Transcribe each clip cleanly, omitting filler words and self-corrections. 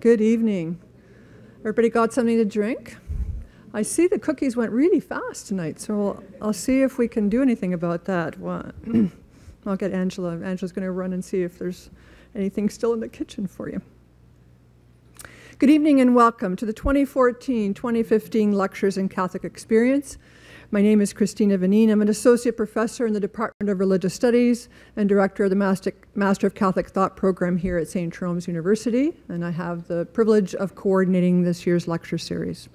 Good evening. Everybody got something to drink? I see the cookies went really fast tonight, so I'll see if we can do anything about that. I'll get Angela. Angela's going to run and see if there's anything still in the kitchen for you. Good evening and welcome to the 2014-2015 Lectures in Catholic Experience. My name is Christina Vanine. I'm an associate professor in the Department of Religious Studies and director of the Master of Catholic Thought program here at St. Jerome's University, and I have the privilege of coordinating this year's lecture series.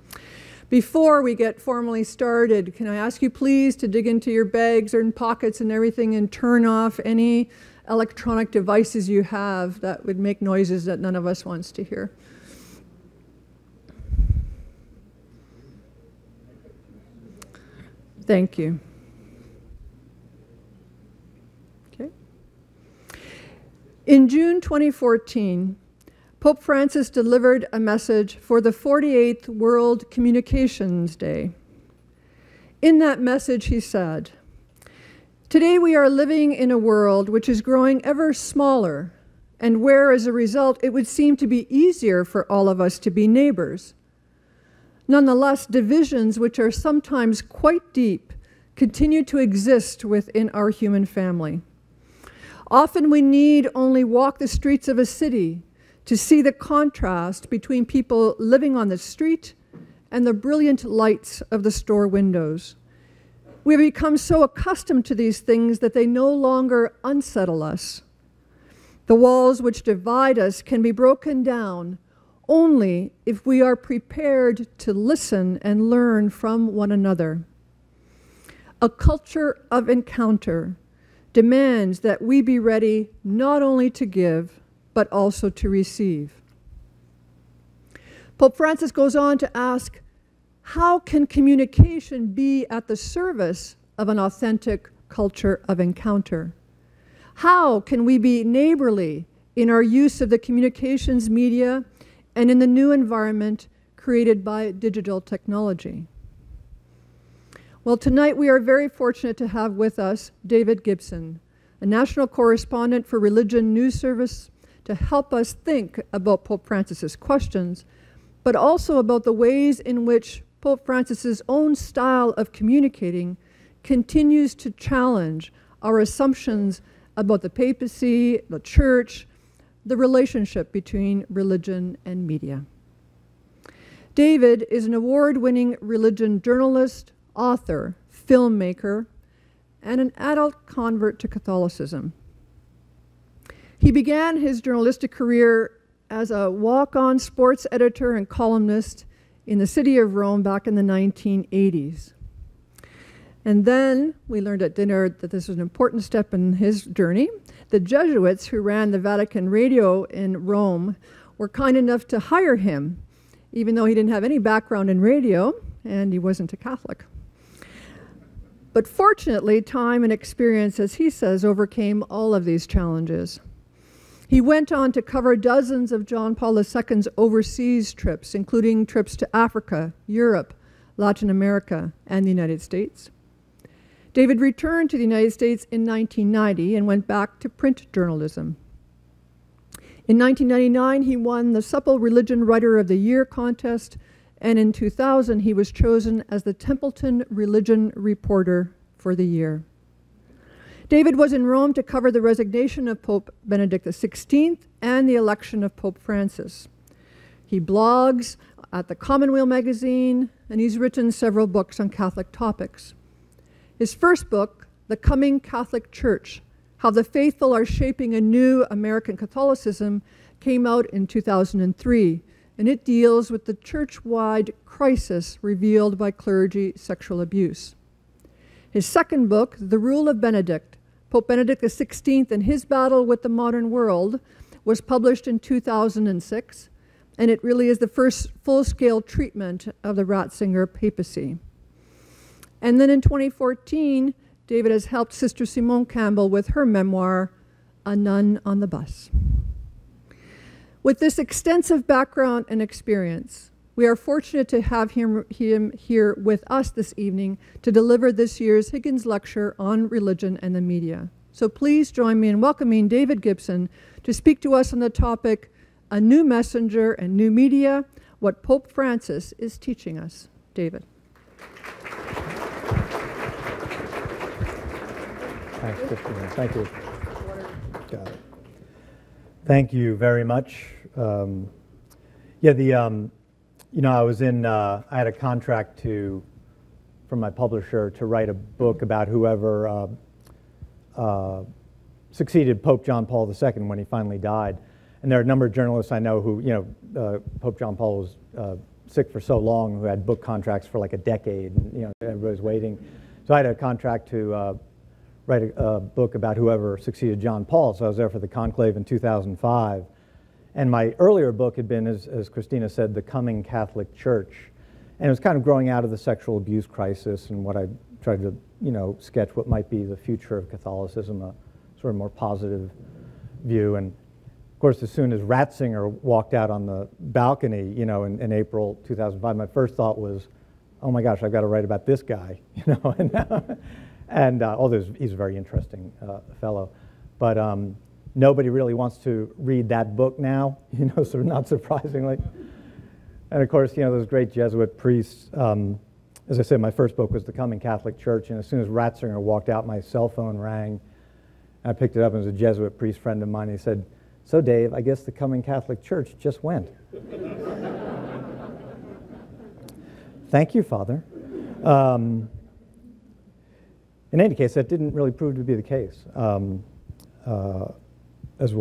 Before we get formally started, can I ask you please to dig into your bags and pockets and everything and turn off any electronic devices you have that would make noises that none of us wants to hear. Thank you. Okay. In June 2014, Pope Francis delivered a message for the 48th World Communications Day. In that message, he said, "Today we are living in a world which is growing ever smaller, and where, as a result, it would seem to be easier for all of us to be neighbors. Nonetheless, divisions which are sometimes quite deep continue to exist within our human family. Often we need only walk the streets of a city to see the contrast between people living on the street and the brilliant lights of the store windows. We have become so accustomed to these things that they no longer unsettle us. The walls which divide us can be broken down only if we are prepared to listen and learn from one another. A culture of encounter demands that we be ready not only to give, but also to receive." Pope Francis goes on to ask, how can communication be at the service of an authentic culture of encounter? How can we be neighborly in our use of the communications media and in the new environment created by digital technology? Well, tonight we are very fortunate to have with us David Gibson, a national correspondent for Religion News Service, to help us think about Pope Francis's questions, but also about the ways in which Pope Francis's own style of communicating continues to challenge our assumptions about the papacy, the church, the relationship between religion and media. David is an award-winning religion journalist, author, filmmaker, and an adult convert to Catholicism. He began his journalistic career as a walk-on sports editor and columnist in the city of Rome back in the 1980s. And then we learned at dinner that this was an important step in his journey. The Jesuits who ran the Vatican radio in Rome were kind enough to hire him, even though he didn't have any background in radio and he wasn't a Catholic. But fortunately, time and experience, as he says, overcame all of these challenges. He went on to cover dozens of John Paul II's overseas trips, including trips to Africa, Europe, Latin America, and the United States. David returned to the United States in 1990 and went back to print journalism. In 1999, he won the Supple Religion Writer of the Year contest, and in 2000, he was chosen as the Templeton Religion Reporter for the year. David was in Rome to cover the resignation of Pope Benedict XVI and the election of Pope Francis. He blogs at the Commonweal magazine, and he's written several books on Catholic topics. His first book, The Coming Catholic Church, How the Faithful Are Shaping a New American Catholicism, came out in 2003, and it deals with the church-wide crisis revealed by clergy sexual abuse. His second book, The Rule of Benedict, Pope Benedict XVI and His Battle with the Modern World, was published in 2006, and it really is the first full-scale treatment of the Ratzinger papacy. And then in 2014, David has helped Sister Simone Campbell with her memoir, A Nun on the Bus. With this extensive background and experience, we are fortunate to have him here with us this evening to deliver this year's Higgins Lecture on Religion and the Media. So please join me in welcoming David Gibson to speak to us on the topic, a new messenger and new media, what Pope Francis is teaching us. David. Thanks, Christina. Thank you. Got it. Thank you very much. I was in, I had a contract from my publisher to write a book about whoever succeeded Pope John Paul II when he finally died. And there are a number of journalists I know who, Pope John Paul was sick for so long, who had book contracts for like a decade, and everybody's waiting. So I had a contract to write a book about whoever succeeded John Paul. So I was there for the conclave in 2005. And my earlier book had been, as Christina said, The Coming Catholic Church. And it was kind of growing out of the sexual abuse crisis and what I tried to, sketch what might be the future of Catholicism, a sort of more positive view. And of course, as soon as Ratzinger walked out on the balcony, in April 2005, my first thought was, oh my gosh, I've got to write about this guy, and although he's a very interesting fellow. But nobody really wants to read that book now, sort of not surprisingly. And of course, those great Jesuit priests, as I said, my first book was The Coming Catholic Church, and as soon as Ratzinger walked out, my cell phone rang. I picked it up, and it was a Jesuit priest friend of mine. He said, "So Dave, I guess The Coming Catholic Church just went." Thank you, Father. In any case, that didn't really prove to be the case, as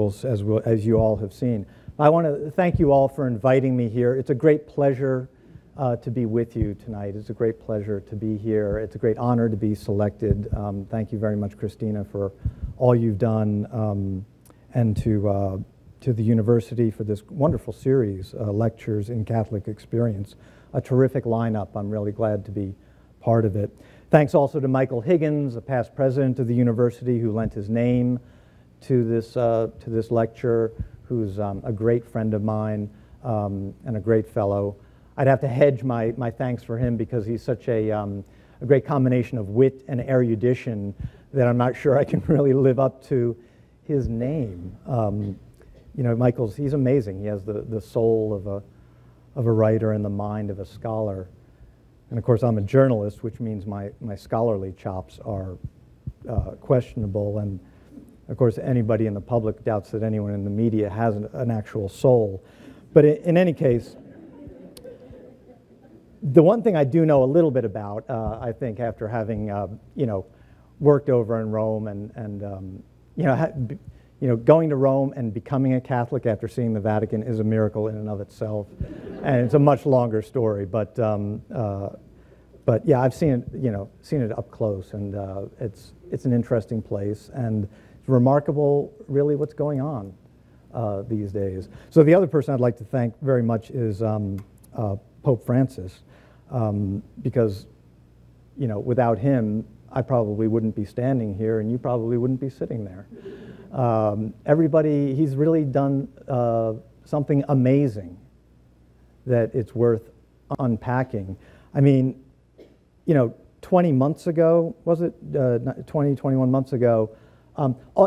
you all have seen. I want to thank you all for inviting me here. It's a great pleasure to be with you tonight. It's a great pleasure to be here. It's a great honor to be selected. Thank you very much, Christina, for all you've done, and to the university for this wonderful series, Lectures in Catholic Experience. A terrific lineup. I'm really glad to be part of it. Thanks also to Michael Higgins, a past president of the university, who lent his name to this lecture, who's a great friend of mine and a great fellow. I'd have to hedge my thanks for him because he's such a great combination of wit and erudition that I'm not sure I can really live up to his name. He's amazing. He has the soul of a writer and the mind of a scholar. And of course, I'm a journalist, which means my scholarly chops are questionable. And of course, anybody in the public doubts that anyone in the media has an actual soul. But in any case, the one thing I do know a little bit about, I think, after having worked over in Rome and going to Rome and becoming a Catholic after seeing the Vatican is a miracle in and of itself, and it's a much longer story. But yeah, I've seen it up close, and it's an interesting place, and it's remarkable, really, what's going on these days. So the other person I'd like to thank very much is Pope Francis, because without him, I probably wouldn't be standing here, and you probably wouldn't be sitting there. He's really done something amazing that it's worth unpacking. I mean, 20 months ago, was it 21 months ago,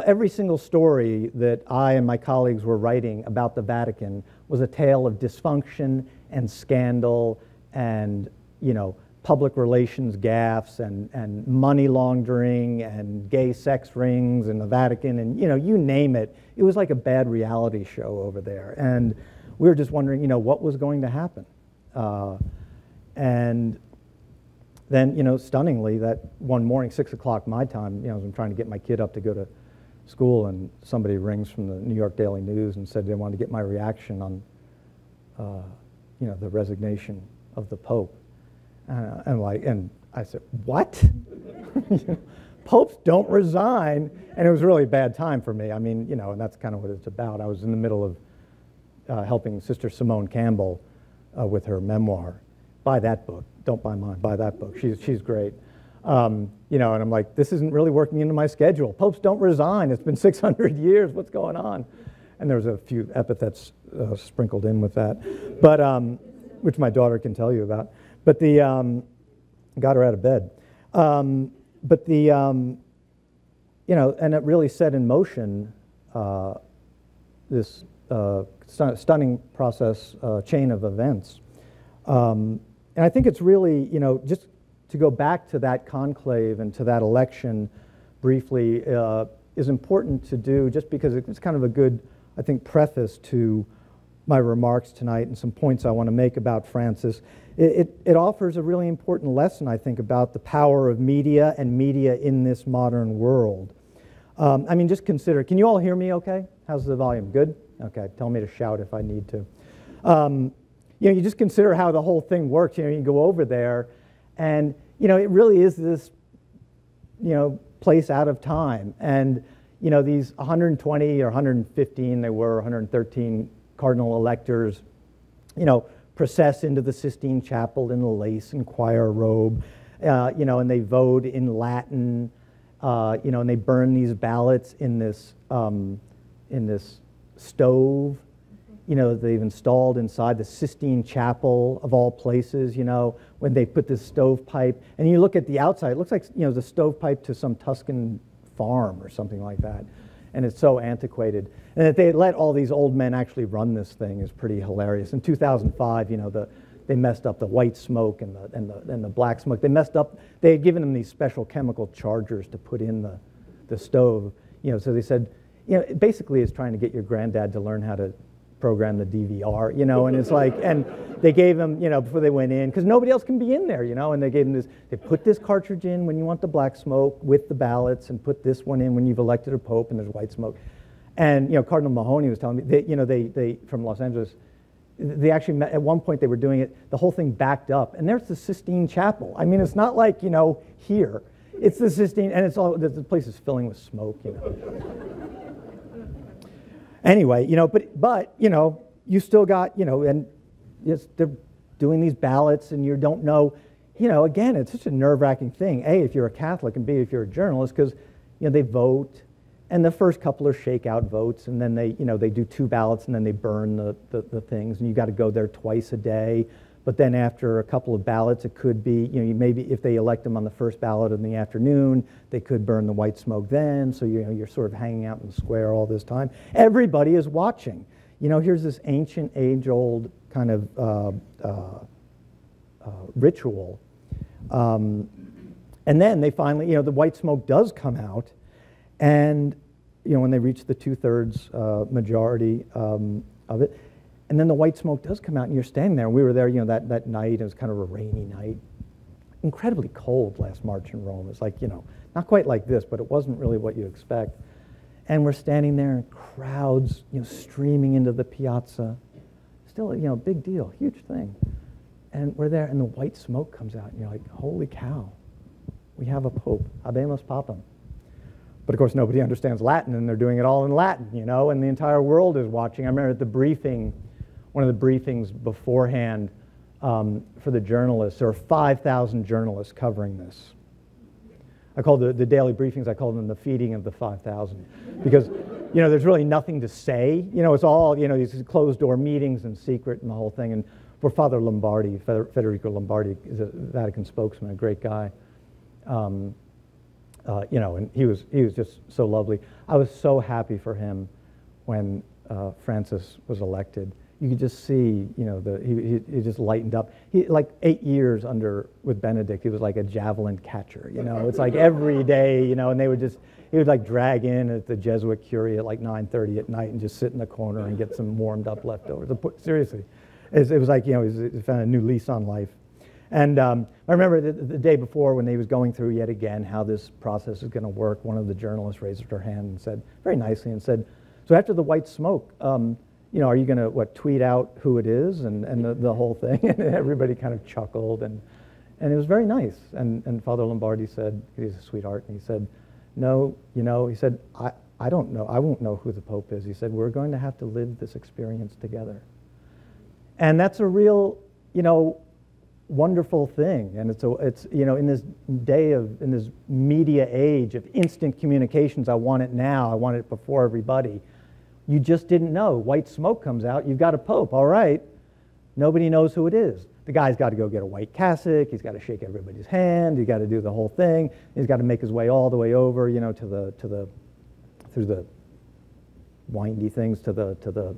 every single story that I and my colleagues were writing about the Vatican was a tale of dysfunction and scandal and, public relations gaffes and money laundering and gay sex rings in the Vatican and, you name it. It was like a bad reality show over there. And we were just wondering, what was going to happen. And then, stunningly, that one morning, 6 o'clock my time, as I'm trying to get my kid up to go to school, and somebody rings from the New York Daily News and said they wanted to get my reaction on, the resignation of the Pope. And I said, what? Popes don't resign. And it was really a bad time for me. I mean, and that's kind of what it's about. I was in the middle of helping Sister Simone Campbell with her memoir. Buy that book. Don't buy mine. Buy that book. She's great. And I'm like, this isn't really working into my schedule. Popes don't resign. It's been 600 years. What's going on? And there was a few epithets sprinkled in with that, but which my daughter can tell you about. But got her out of bed. And it really set in motion this stunning process, chain of events. And I think it's really, just to go back to that conclave and to that election briefly is important to do, just because it's kind of a good, I think, preface to my remarks tonight and some points I want to make about Francis. It offers a really important lesson, I think, about the power of media and media in this modern world. I mean, just consider, can you all hear me okay? How's the volume? Good? Okay, tell me to shout if I need to. You just consider how the whole thing works. You go over there, and, it really is this, place out of time. And, these 120 or 115, they were 113 cardinal electors, process into the Sistine Chapel in the lace and choir robe, and they vote in Latin, and they burn these ballots in this stove, they've installed inside the Sistine Chapel of all places, when they put this stovepipe. And you look at the outside, it looks like, the stovepipe to some Tuscan farm or something like that. And it's so antiquated. And that they let all these old men actually run this thing is pretty hilarious. In 2005, they messed up the white smoke and the black smoke. They had given them these special chemical chargers to put in the stove. So they said, basically it's trying to get your granddad to learn how to program the DVR, and it's like, and they gave them, before they went in, because nobody else can be in there, and they gave them this, they put this cartridge in when you want the black smoke with the ballots, and put this one in when you've elected a pope and there's white smoke. And, Cardinal Mahoney was telling me, they from Los Angeles, they actually met, at one point they were doing it, the whole thing backed up, and there's the Sistine Chapel. I mean, it's not like, here. It's the Sistine, and it's all, the place is filling with smoke, Anyway, but you still got, and yes, they're doing these ballots, and you don't know, again, it's such a nerve-wracking thing. A, if you're a Catholic, and B, if you're a journalist, because, they vote, and the first couple are shakeout votes, and then they do 2 ballots, and then they burn the things, and you got to go there twice a day. But then after a couple of ballots, it could be, maybe if they elect them on the first ballot in the afternoon, they could burn the white smoke then. So, you're sort of hanging out in the square all this time. Everybody is watching. Here's this ancient, age-old kind of ritual. And then they finally, the white smoke does come out. And, when they reach the 2/3 majority of it, and then the white smoke does come out, and you're standing there. And we were there, that night. It was kind of a rainy night. Incredibly cold last March in Rome. It's like, not quite like this, but it wasn't really what you expect. And we're standing there, and crowds, streaming into the piazza. Still, big deal, huge thing. And we're there, and the white smoke comes out, and you're like, holy cow, we have a pope. Habemus Papam. But of course, nobody understands Latin, and they're doing it all in Latin, and the entire world is watching. I remember at the briefing, one of the briefings beforehand for the journalists, there were 5,000 journalists covering this. I called the daily briefings, I called them the feeding of the 5,000. Because, there's really nothing to say. It's all, these closed-door meetings in secret and the whole thing. And for Father Lombardi, Federico Lombardi is a Vatican spokesman, a great guy. And he was just so lovely. I was so happy for him when Francis was elected. You could just see, he just lightened up. He, like 8 years with Benedict, he was like a javelin catcher, It's like every day, and he would like drag in at the Jesuit curia at like 9:30 at night and just sit in the corner and get some warmed up leftovers. Seriously, it was like, he found a new lease on life. And I remember the day before when he was going through yet again how this process is going to work, one of the journalists raised her hand and said, very nicely, and said, so after the white smoke, are you going to, tweet out who it is and the whole thing? And everybody kind of chuckled, and it was very nice. And Father Lombardi said, he's a sweetheart, and he said, no, he said, I don't know, I won't know who the Pope is. He said, we're going to have to live this experience together. And that's a real, wonderful thing. And it's in this in this media age of instant communications, I want it now, I want it before everybody. You just didn't know. White smoke comes out, you've got a pope, all right. Nobody knows who it is. The guy's got to go get a white cassock, he's got to shake everybody's hand, he's got to do the whole thing, he's got to make his way all the way over, through the windy things to the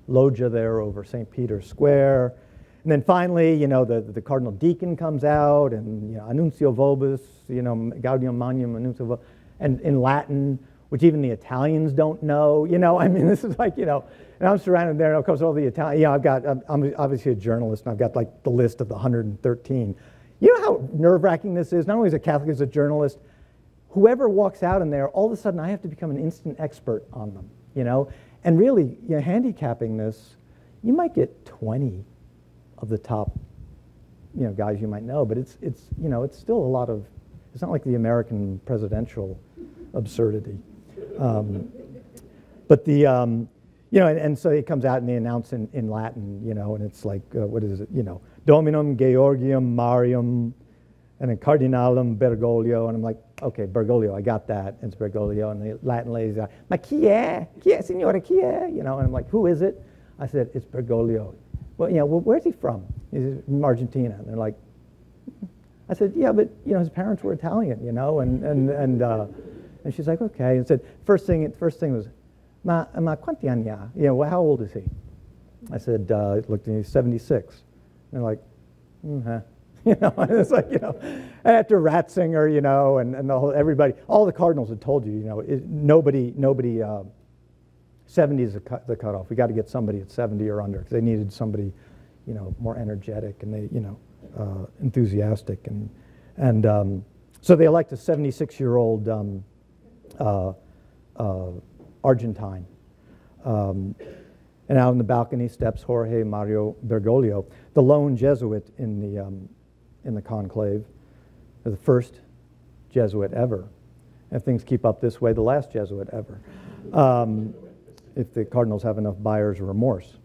loggia there over St. Peter's Square. And then finally, you know, the cardinal deacon comes out and, you know, Annuncio Vobis, you know, Gaudium Magnum Annuncio Vobis, and in Latin, which even the Italians don't know, you know. I mean, this is like, you know, and I'm surrounded there, and of course all the Italian, you know, I'm obviously a journalist, and I've got like the list of the 113. You know how nerve-wracking this is? Not only as a Catholic, as a journalist, whoever walks out in there, all of a sudden I have to become an instant expert on them, you know? And really, you know, handicapping this, you might get 20 of the top, you know, guys you might know, but it's you know, it's still a lot of, it's not like the American presidential absurdity. But the, you know, and so he comes out and they announce in Latin, you know, and it's like, what is it, you know, Dominum Georgium Marium, and then Cardinalum Bergoglio, and I'm like, okay, Bergoglio, I got that, it's Bergoglio, and the Latin lady's like, ma chi è? Chi è, signora, chi è? You know, and I'm like, who is it? I said, it's Bergoglio. Well, you know, well, where's he from? He's from Argentina. And they're like, I said, yeah, but, you know, his parents were Italian, you know, and she's like, okay, and said, first thing was, ma quanti anni ha? You know, well, how old is he? I said, looked at me, 76. And they're like, mm-hmm. You know, and it's like, you know, after Ratzinger, you know, and the whole, everybody, all the cardinals had told you, you know, nobody, 70 is the cutoff. We got to get somebody at 70 or under, because they needed somebody, you know, more energetic and they, you know, enthusiastic, and so they elect a 76-year-old Argentine. And out on the balcony steps Jorge Mario Bergoglio, the lone Jesuit in the conclave, the first Jesuit ever. If things keep up this way, the last Jesuit ever, if the cardinals have enough buyer's remorse.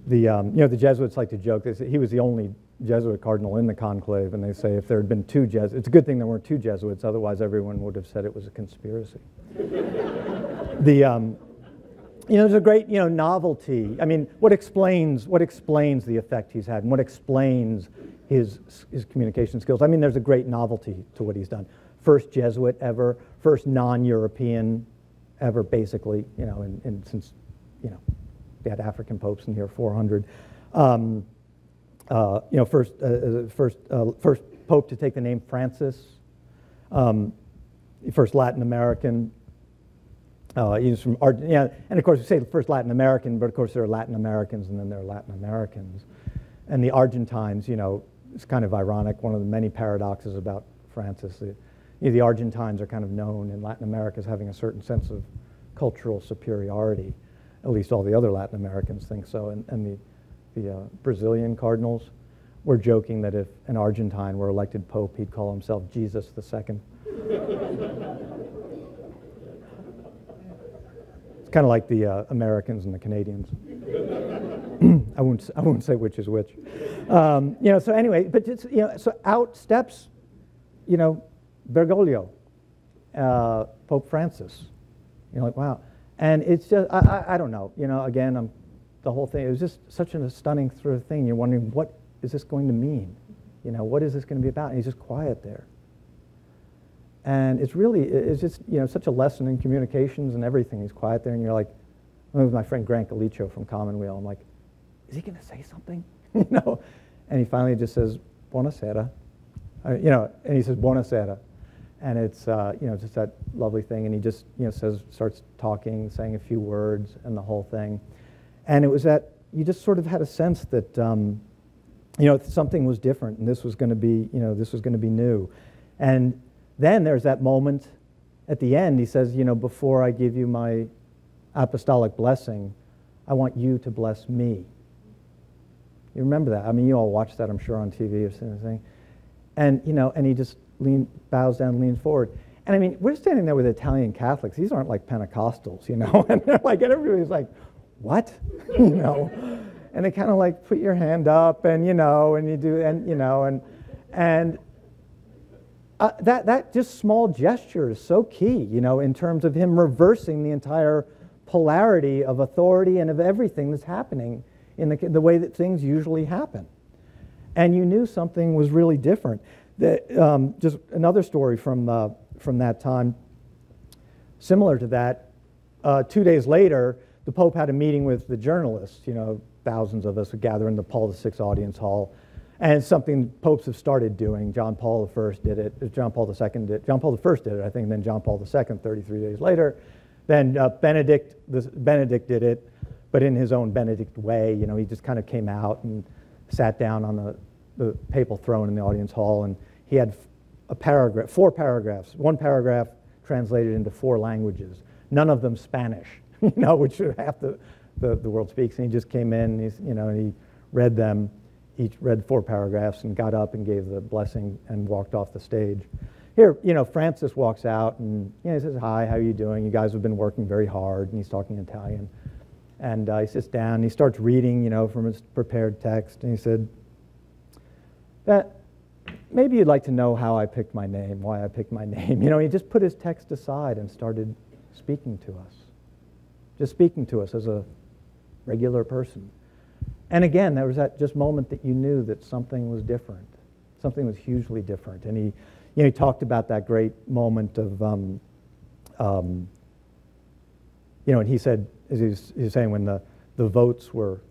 You know, the Jesuits like to joke, they say he was the only Jesuit cardinal in the conclave, and they say if there had been two Jesuits, it's a good thing there weren't two Jesuits, otherwise everyone would have said it was a conspiracy. You know, there's a great, you know, novelty. I mean, what explains the effect he's had, and what explains his communication skills? I mean, there's a great novelty to what he's done. First Jesuit ever, first non-European ever, basically. You know, and since, you know, they had African popes in the year 400. You know, first pope to take the name Francis. First Latin American. He's from Argentina, and of course we say the first Latin American, but of course there are Latin Americans and then there are Latin Americans. And the Argentines, you know, it's kind of ironic, one of the many paradoxes about Francis. You know, the Argentines are kind of known in Latin America as having a certain sense of cultural superiority. At least all the other Latin Americans think so. And the Brazilian cardinals were joking that if an Argentine were elected pope, he'd call himself Jesus II. Kind of like the Americans and the Canadians. I won't say which is which. You know, so anyway, but it's, you know, so out steps, you know, Bergoglio, Pope Francis. You know, like, wow. And it's just, I don't know, you know, again, the whole thing, it was just such a stunning sort of thing. You're wondering, what is this going to mean? You know, what is this going to be about? And he's just quiet there. And it's really, it's just, you know, such a lesson in communications and everything. He's quiet there, and you're like, with my friend Grant Galicio from Commonweal, I'm like, is he going to say something? You know? And he finally just says, buonasera. You know, and he says, buonasera. And it's, you know, just that lovely thing. And he just, you know, starts talking, saying a few words and the whole thing. And it was that, you just sort of had a sense that, you know, something was different, and this was going to be, you know, this was going to be new. And then there's that moment at the end. He says, you know, before I give you my apostolic blessing, I want you to bless me. You remember that? I mean, you all watched that, I'm sure, on TV or something. And, you know, and he just bows down, leans forward. And I mean, we're standing there with Italian Catholics. These aren't like Pentecostals, you know. And they're like, and everybody's like, what? You know. And they kind of like put your hand up, and, you know, and you do, and, you know, and that just small gesture is so key, you know, in terms of him reversing the entire polarity of authority and of everything that's happening in the way that things usually happen. And you knew something was really different. Just another story from that time, similar to that. 2 days later, the Pope had a meeting with the journalists. Thousands of us would gather in the Paul VI audience hall. And it's something popes have started doing. John Paul I did it. John Paul II did it. John Paul I did it, I think, and then John Paul II 33 days later. Then Benedict did it, but in his own Benedict way. He just kind of came out and sat down on the papal throne in the audience hall, and he had four paragraphs. One paragraph translated into 4 languages, none of them Spanish, which half the world speaks. And he just came in, and he read them. Each read 4 paragraphs and got up and gave the blessing and walked off the stage. Here, Francis walks out and he says, "Hi, how are you doing? You guys have been working very hard." And he's talking Italian. And he sits down and he starts reading, from his prepared text. And he said, "That maybe you'd like to know how I picked my name, why I picked my name." He just put his text aside and started speaking to us. Just speaking to us as a regular person. And again, there was that just moment that you knew that something was different. Something was hugely different. And he talked about that great moment of, and he said, as he was saying, when the votes were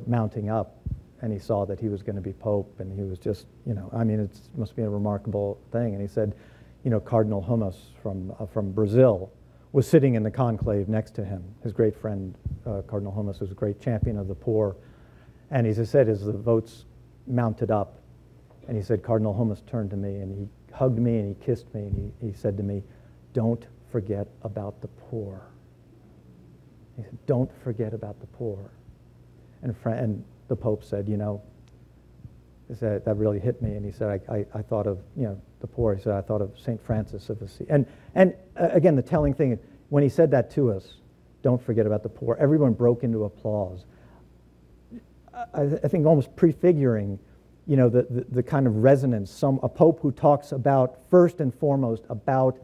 mounting up, and he saw that he was going to be Pope, and he was just, it must be a remarkable thing. And he said, Cardinal Hummus from Brazil was sitting in the conclave next to him. His great friend, Cardinal Hummus, was a great champion of the poor. And he said, as the votes mounted up, and he said, Cardinal Hummus turned to me, and he hugged me, and he kissed me, and he said to me, "Don't forget about the poor." He said, "Don't forget about the poor." And the Pope said, he said, that really hit me. And he said, I thought of, the poor. He said, I thought of St. Francis of Assisi. And again, the telling thing, when he said that to us, don't forget about the poor, everyone broke into applause. I think almost prefiguring, the kind of resonance, a Pope who talks about, first and foremost, about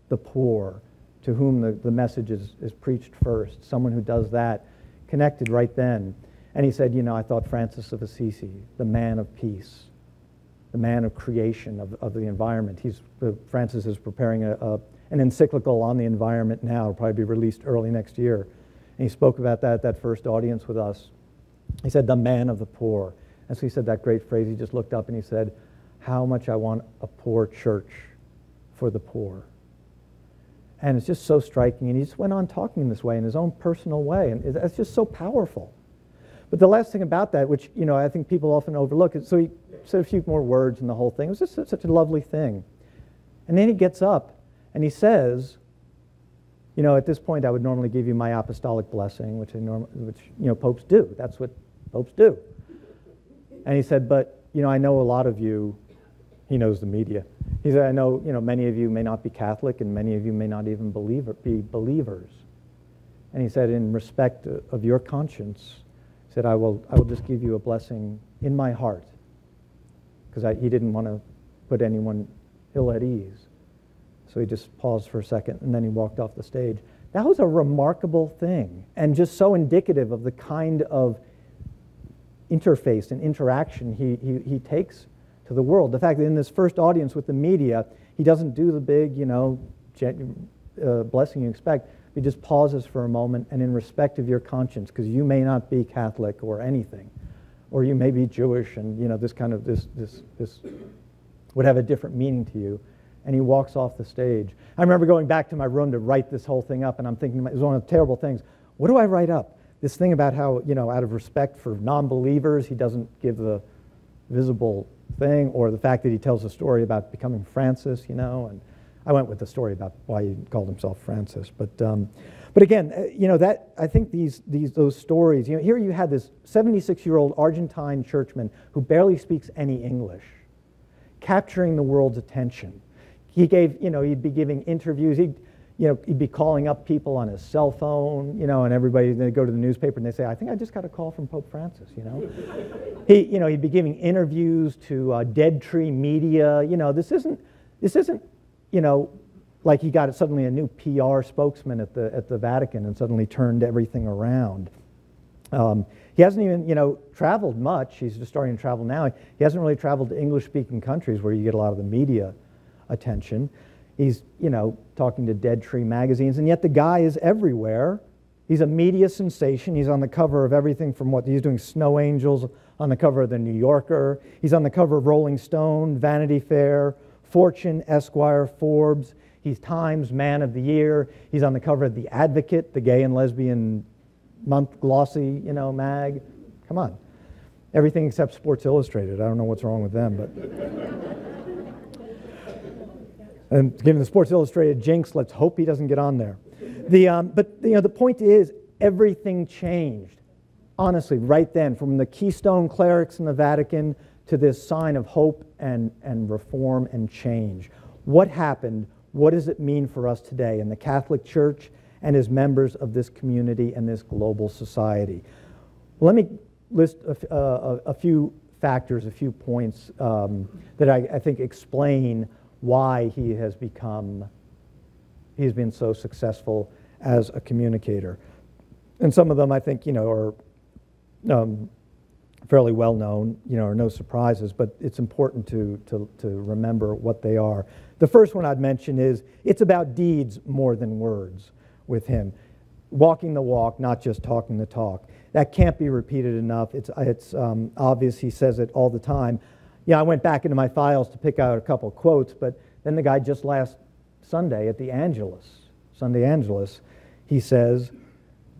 the poor, to whom the message is preached first, someone who does that, connected right then. And he said, I thought Francis of Assisi, the man of peace, the man of creation of the environment. Francis is preparing an encyclical on the environment now. It'll probably be released early next year. And he spoke about that at that first audience with us. He said, the man of the poor. And so he said that great phrase. He just looked up and he said, how much I want a poor church for the poor. And it's just so striking. And he just went on talking this way in his own personal way. And that's just so powerful. But the last thing about that, which, I think people often overlook, is so he said a few more words in the whole thing. It was just such a lovely thing. And then he gets up and he says, at this point I would normally give you my apostolic blessing, which popes do. That's what popes do. And he said, but, I know a lot of you, he knows the media. He said, I know, many of you may not be Catholic and many of you may not even be believers. And he said, in respect of your conscience, he said, I will just give you a blessing in my heart, because he didn't want to put anyone ill at ease. So he just paused for a second, and then he walked off the stage. That was a remarkable thing, and just so indicative of the kind of interface and interaction he takes to the world. The fact that in this first audience with the media, he doesn't do the big, blessing you expect. He just pauses for a moment, and in respect of your conscience, because you may not be Catholic or anything, or you may be Jewish, and this would have a different meaning to you. And he walks off the stage. I remember going back to my room to write this whole thing up, and I'm thinking, it was one of the terrible things. What do I write up? This thing about how, out of respect for non-believers, he doesn't give the visible thing, or the fact that he tells a story about becoming Francis, and I went with the story about why he called himself Francis. But again, that I think those stories. Here you had this 76-year-old Argentine churchman who barely speaks any English, capturing the world's attention. He gave, he'd be giving interviews. He'd be calling up people on his cell phone, and everybody, they go to the newspaper and they say, I think I just got a call from Pope Francis, He'd be giving interviews to Dead Tree Media. This isn't, like he got suddenly a new PR spokesman at the Vatican and suddenly turned everything around. He hasn't even, traveled much. He's just starting to travel now. He hasn't really traveled to English-speaking countries where you get a lot of the media attention. He's, talking to Dead Tree magazines, and yet the guy is everywhere. He's a media sensation. He's on the cover of everything from he's doing Snow Angels, on the cover of The New Yorker. He's on the cover of Rolling Stone, Vanity Fair, Fortune, Esquire, Forbes. He's Times Man of the Year. He's on the cover of The Advocate, the gay and lesbian month glossy, mag. Come on. Everything except Sports Illustrated. I don't know what's wrong with them, but... And given the Sports Illustrated jinx, let's hope he doesn't get on there. The point is, everything changed. Honestly, right then, from the Keystone clerics in the Vatican to this sign of hope and reform and change. What happened? What does it mean for us today in the Catholic Church and as members of this community and this global society? Well, let me list a few factors, a few points that I think explain why he's been so successful as a communicator. And some of them I think, are fairly well known, are no surprises, but it's important to remember what they are. The first one I'd mention is it's about deeds more than words with him. Walking the walk, not just talking the talk. That can't be repeated enough. It's obvious. He says it all the time. I went back into my files to pick out a couple quotes, but then the guy just last Sunday at the Sunday Angelus, he says,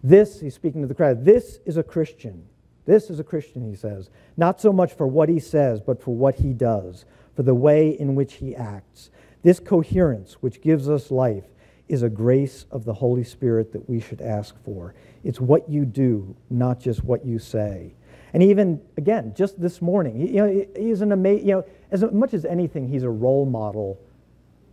he's speaking to the crowd, this is a Christian. This is a Christian, he says, not so much for what he says, but for what he does, for the way in which he acts. This coherence, which gives us life, is a grace of the Holy Spirit that we should ask for. It's what you do, not just what you say. And even, again, just this morning, he's an amazing, as much as anything, he's a role model,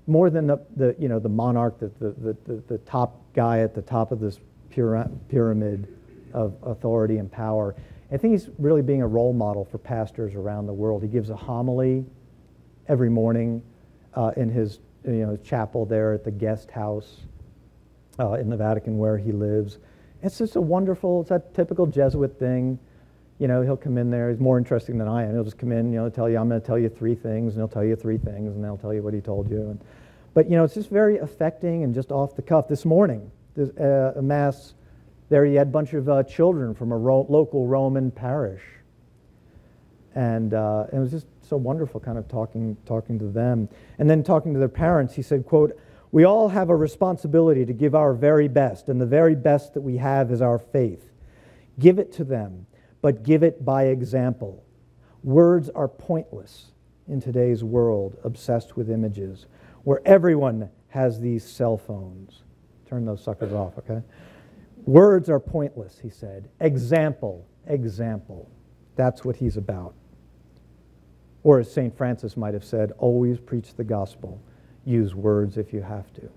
more than the monarch, the top guy at the top of this pyramid of authority and power. I think he's really being a role model for pastors around the world. He gives a homily every morning in his chapel there at the guest house in the Vatican where he lives. It's just a wonderful, it's that typical Jesuit thing. He'll come in there. He's more interesting than I am. He'll just come in, tell you, I'm going to tell you 3 things, and he'll tell you 3 things, and they'll tell you what he told you. But it's just very affecting and just off the cuff. This morning, a Mass there, he had a bunch of children from a local Roman parish. And it was just so wonderful kind of talking to them. And then talking to their parents, he said, quote, "We all have a responsibility to give our very best, and the very best that we have is our faith. Give it to them, but give it by example. Words are pointless in today's world, obsessed with images, where everyone has these cell phones." Turn those suckers off, okay? Words are pointless, he said. Example, example. That's what he's about. Or as St. Francis might have said, always preach the gospel. Use words if you have to.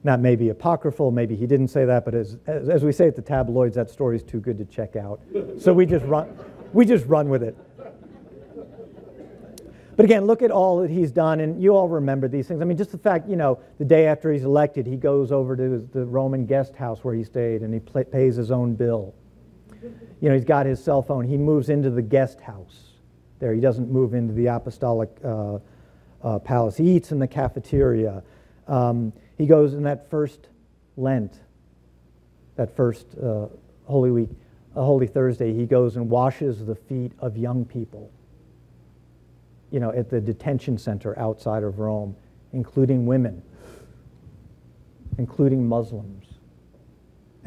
That may be apocryphal, maybe he didn't say that, but as we say at the tabloids, that story's too good to check out. So we just run with it. But again, look at all that he's done, and you all remember these things. I mean, just the fact, the day after he's elected, he goes over to the Roman guest house where he stayed, and he pays his own bill. He's got his cell phone. He moves into the guest house there. He doesn't move into the apostolic palace. He eats in the cafeteria. He goes in that first Lent, that first Holy Week, Holy Thursday, he goes and washes the feet of young people, at the detention center outside of Rome, including women, including Muslims,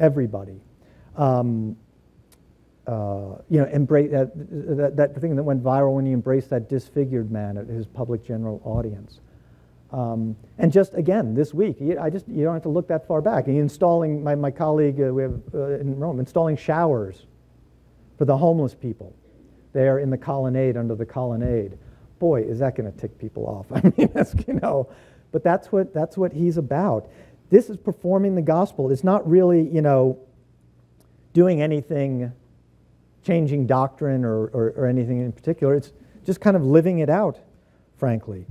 everybody. Embrace that thing that went viral when he embraced that disfigured man at his public general audience. And just again, this week, you don't have to look that far back. He installing, my colleague we have in Rome, installing showers for the homeless people there in the colonnade, under the colonnade. Boy, is that going to tick people off. I mean, but that's what he's about. This is performing the gospel. It's not really, doing anything, changing doctrine or anything in particular. It's just kind of living it out, frankly.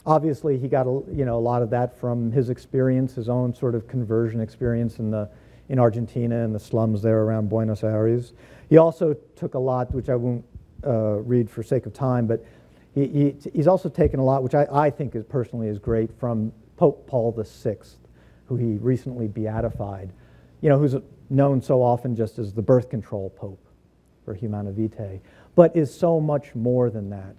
Obviously, he got a lot of that from his experience, his own sort of conversion experience in Argentina and the slums there around Buenos Aires. He also took a lot, which I won't read for sake of time, but He's also taken a lot, which I think personally is great, from Pope Paul VI, who he recently beatified, who's known so often just as the birth control pope for Humana Vitae, but is so much more than that.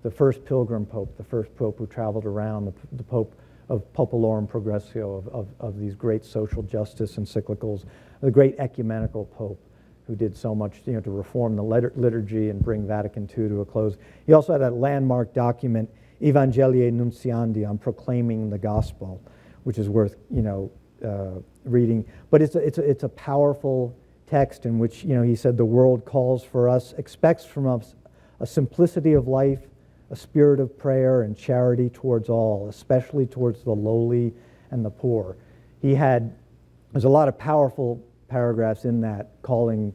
The first pilgrim pope, the first pope who traveled around, the pope of Populorum Progressio, of these great social justice encyclicals, the great ecumenical pope who did so much to reform the liturgy and bring Vatican II to a close. He also had a landmark document, Evangelii Nunciandi, on proclaiming the gospel, which is worth reading. But it's a powerful text in which he said the world calls for us, expects from us a simplicity of life, a spirit of prayer and charity towards all, especially towards the lowly and the poor. There's a lot of powerful paragraphs in that calling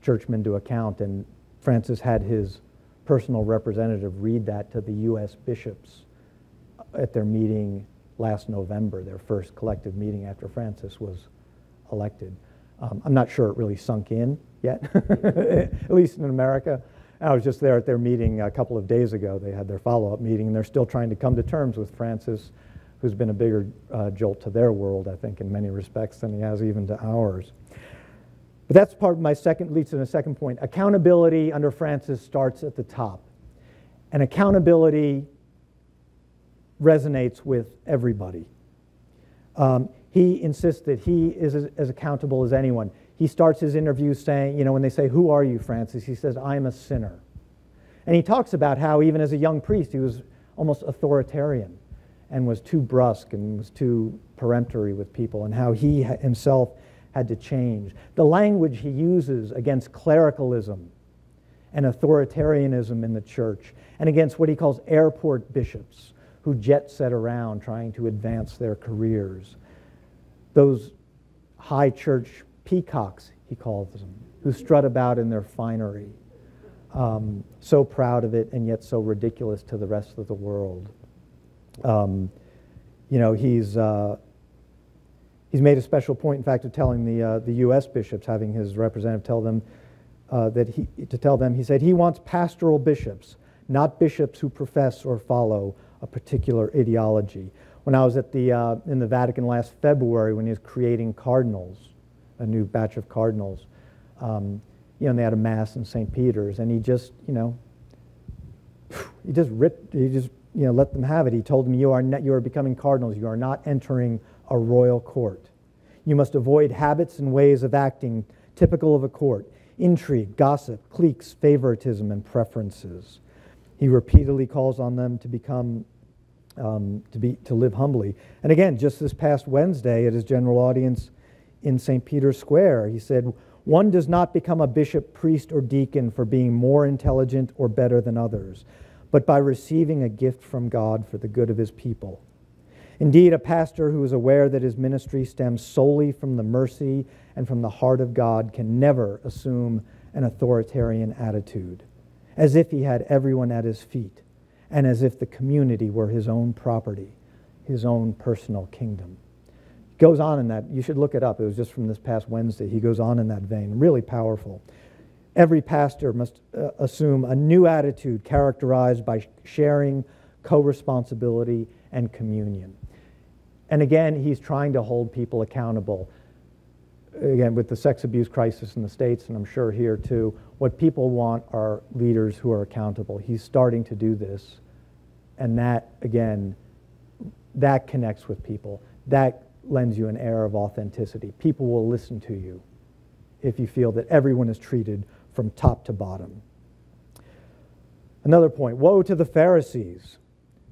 churchmen to account, and Francis had his personal representative read that to the U.S. bishops at their meeting last November, their first collective meeting after Francis was elected. I'm not sure it really sunk in yet, at least in America. I was just there at their meeting a couple of days ago. They had their follow-up meeting, and they're still trying to come to terms with Francis, who's been a bigger jolt to their world, I think, in many respects than he has even to ours. But that's part of leads to the second point. Accountability under Francis starts at the top. And accountability resonates with everybody. He insists that he is as accountable as anyone. He starts his interview saying, when they say, "Who are you, Francis?" he says, "I'm a sinner." And he talks about how even as a young priest, he was almost authoritarian and was too brusque and was too peremptory with people, and how he himself had to change. The language he uses against clericalism and authoritarianism in the church, and against what he calls airport bishops who jet set around trying to advance their careers. Those high church peacocks, he calls them, who strut about in their finery, so proud of it and yet so ridiculous to the rest of the world. He's made a special point, in fact, of telling the U.S. bishops, having his representative tell them he said he wants pastoral bishops, not bishops who profess or follow a particular ideology. When I was at in the Vatican last February, when he was creating cardinals, a new batch of cardinals, and they had a mass in St. Peter's, and he just let them have it. He told them, you are becoming cardinals. You are not entering a royal court. You must avoid habits and ways of acting typical of a court: intrigue, gossip, cliques, favoritism, and preferences. He repeatedly calls on them to become, to live humbly. And again, just this past Wednesday at his general audience in St. Peter's Square, he said, "One does not become a bishop, priest, or deacon for being more intelligent or better than others, but by receiving a gift from God for the good of his people. Indeed, a pastor who is aware that his ministry stems solely from the mercy and from the heart of God can never assume an authoritarian attitude, as if he had everyone at his feet, and as if the community were his own property, his own personal kingdom." He goes on in that. You should look it up. It was just from this past Wednesday. He goes on in that vein. Really powerful. Every pastor must assume a new attitude characterized by sharing, co-responsibility, and communion. And again, he's trying to hold people accountable. Again, with the sex abuse crisis in the States, and I'm sure here too, what people want are leaders who are accountable. He's starting to do this. And that, again, that connects with people. That lends you an air of authenticity. People will listen to you if you feel that everyone is treated from top to bottom. Another point, woe to the Pharisees.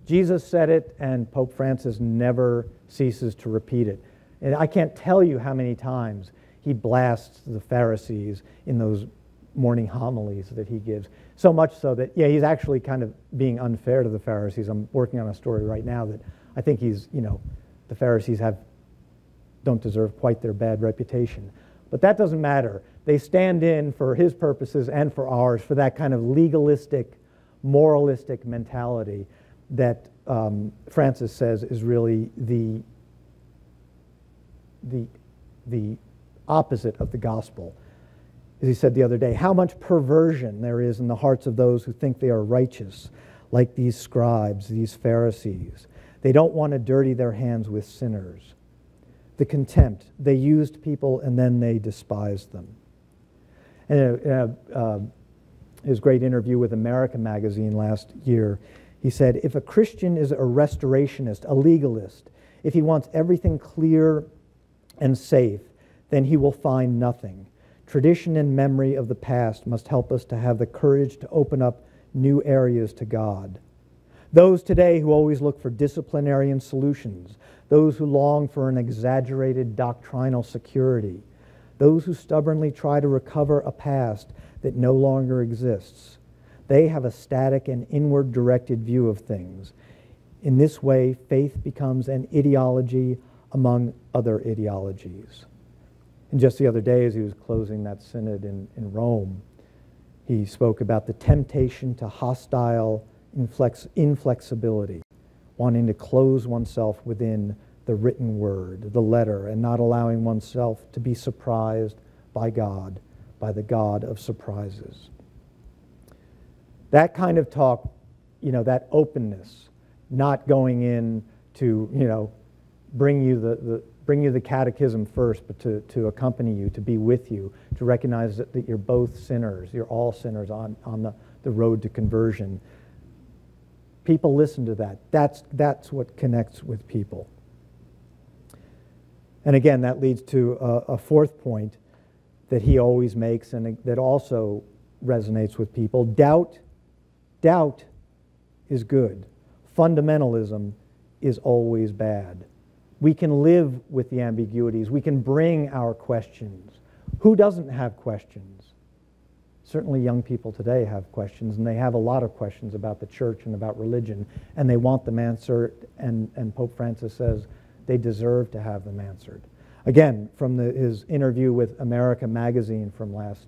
Jesus said it, and Pope Francis never ceases to repeat it. And I can't tell you how many times he blasts the Pharisees in those morning homilies that he gives. So much so that, he's actually kind of being unfair to the Pharisees. I'm working on a story right now that I think the Pharisees don't deserve quite their bad reputation. But that doesn't matter. They stand in for his purposes and for ours, for that kind of legalistic, moralistic mentality that Francis says is really the opposite of the gospel. as he said the other day, how much perversion there is in the hearts of those who think they are righteous, like these scribes, these Pharisees. They don't want to dirty their hands with sinners. The contempt. They used people and then they despised them. And his great interview with America magazine last year, he said, if a Christian is a restorationist, a legalist, if he wants everything clear and safe, then he will find nothing. Tradition and memory of the past must help us to have the courage to open up new areas to God. Those today who always look for disciplinarian solutions, those who long for an exaggerated doctrinal security, those who stubbornly try to recover a past that no longer exists, they have a static and inward-directed view of things. In this way, faith becomes an ideology among other ideologies. And just the other day, as he was closing that synod in Rome, he spoke about the temptation to hostile inflexibility, wanting to close oneself within the written word, the letter, and not allowing oneself to be surprised by God, by the God of surprises. That kind of talk, that openness, not going in to, bring you the catechism first, but to accompany you, to be with you, to recognize that you're both sinners, you're all sinners on the road to conversion. People listen to that. That's what connects with people. And again, that leads to a fourth point that he always makes and that also resonates with people. Doubt is good. Fundamentalism is always bad. We can live with the ambiguities. We can bring our questions. Who doesn't have questions? Certainly young people today have questions, and they have a lot of questions about the church and about religion, and they want them answered, and Pope Francis says they deserve to have them answered. Again, from his interview with America magazine from last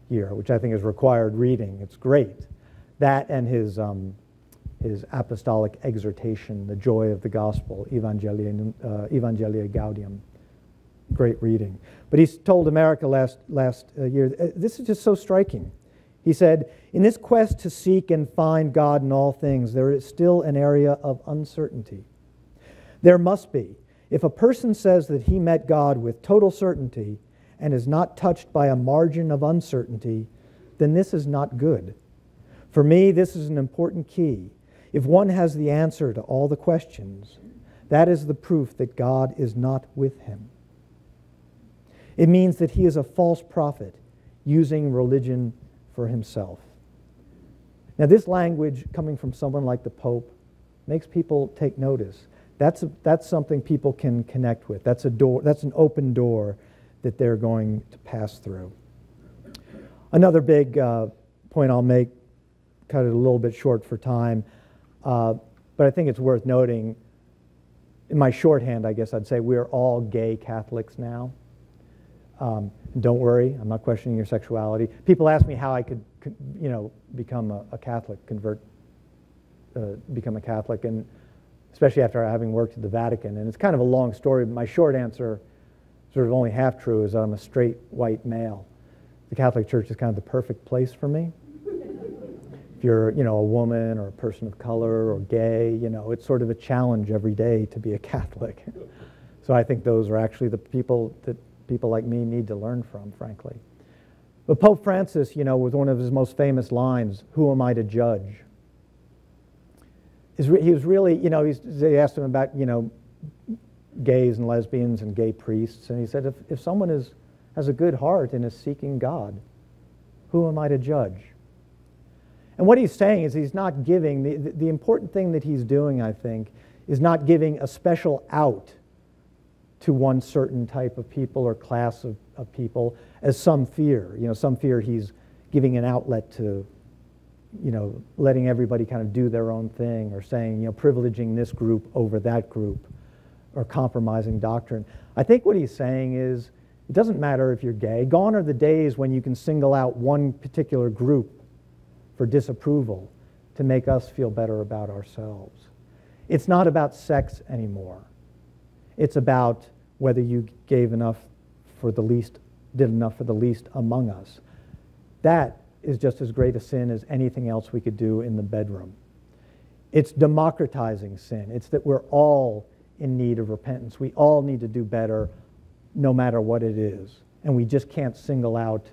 year, which I think is required reading. It's great. That and his apostolic exhortation, The Joy of the Gospel, Evangelia Gaudium. Great reading. But he's told America last year, this is just so striking. He said, in this quest to seek and find God in all things, there is still an area of uncertainty. There must be. If a person says that he met God with total certainty and is not touched by a margin of uncertainty, then this is not good. For me, this is an important key. If one has the answer to all the questions, that is the proof that God is not with him. It means that he is a false prophet using religion for himself. Now, this language coming from someone like the Pope makes people take notice. That's something people can connect with. That's an open door that they're going to pass through. Another big point I'll make, cut it a little bit short for time, but I think it's worth noting. In my shorthand, I guess I'd say we're all gay Catholics now. Don't worry, I'm not questioning your sexuality. People ask me how I could become a Catholic, become a Catholic, and especially after having worked at the Vatican. And it's kind of a long story, but my short answer, sort of only half true, is I'm a straight white male. The Catholic Church is kind of the perfect place for me. If you're, a woman or a person of color or gay, it's sort of a challenge every day to be a Catholic. So I think those are actually the people that people like me need to learn from, frankly. But Pope Francis, with one of his most famous lines, "Who am I to judge?" He was really, they asked him about, gays and lesbians and gay priests, and he said, if someone has a good heart and is seeking God, who am I to judge? And what he's saying is he's not giving, the important thing that he's doing, I think, is not giving a special out to one certain type of people or class of people, as some fear. Some fear he's giving an outlet to, letting everybody kind of do their own thing, or saying, privileging this group over that group, or compromising doctrine. I think what he's saying is, it doesn't matter if you're gay. Gone are the days when you can single out one particular group for disapproval to make us feel better about ourselves. It's not about sex anymore. It's about whether you gave enough for the least, did enough for the least among us. that is just as great a sin as anything else we could do in the bedroom. It's democratizing sin. It's that we're all in need of repentance. We all need to do better no matter what it is. And we just can't single out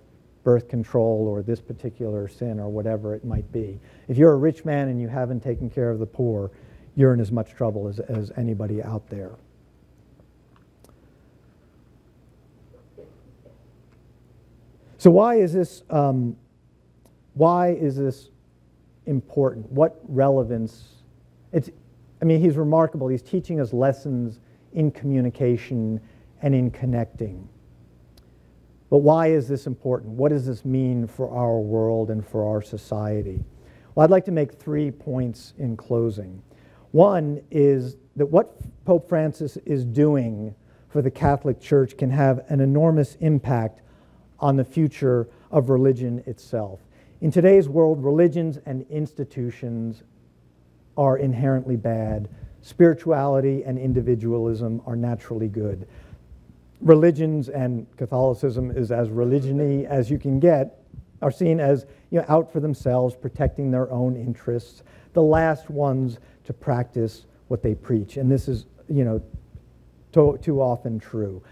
birth control or this particular sin or whatever it might be. If you're a rich man and you haven't taken care of the poor, you're in as much trouble as anybody out there. So why is this important? What relevance? He's remarkable. He's teaching us lessons in communication and in connecting. But why is this important? What does this mean for our world and for our society? Well, I'd like to make 3 points in closing. One is that what Pope Francis is doing for the Catholic Church can have an enormous impact on the future of religion itself. In today's world, religions and institutions are inherently bad. Spirituality and individualism are naturally good. Religions, and Catholicism is as religion-y as you can get, are seen as out for themselves, protecting their own interests, the last ones to practice what they preach. And this is too often true.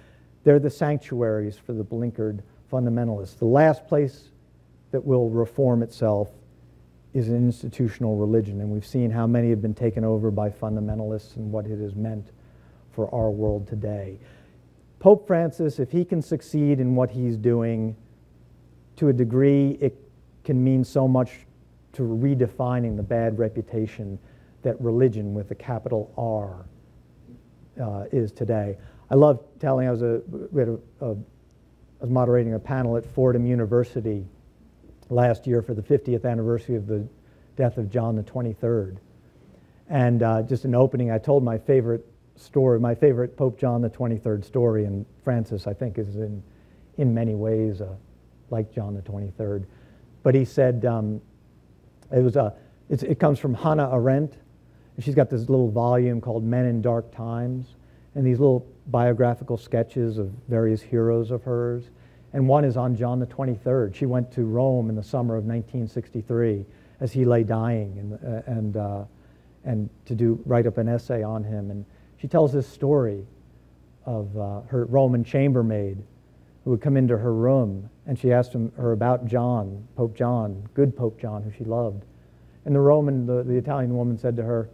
They're the sanctuaries for the blinkered fundamentalists. The last place that will reform itself is an institutional religion, and we've seen how many have been taken over by fundamentalists and what it has meant for our world today. Pope Francis, if he can succeed in what he's doing, to a degree, it can mean so much to redefining the bad reputation that religion with a capital R is today. I love telling, I was moderating a panel at Fordham University last year for the 50th anniversary of the death of John the 23rd. And just in opening, I told my favorite story, my favorite Pope John the 23rd story, and Francis, I think, is in many ways like John the 23rd. But he said, it comes from Hannah Arendt, and she's got this little volume called Men in Dark Times, and these little biographical sketches of various heroes of hers. And one is on John the 23rd. She went to Rome in the summer of 1963 as he lay dying, and to write up an essay on him. And she tells this story of her Roman chambermaid who would come into her room, and she asked her about John, Pope John, good Pope John, who she loved. And the Italian woman said to her,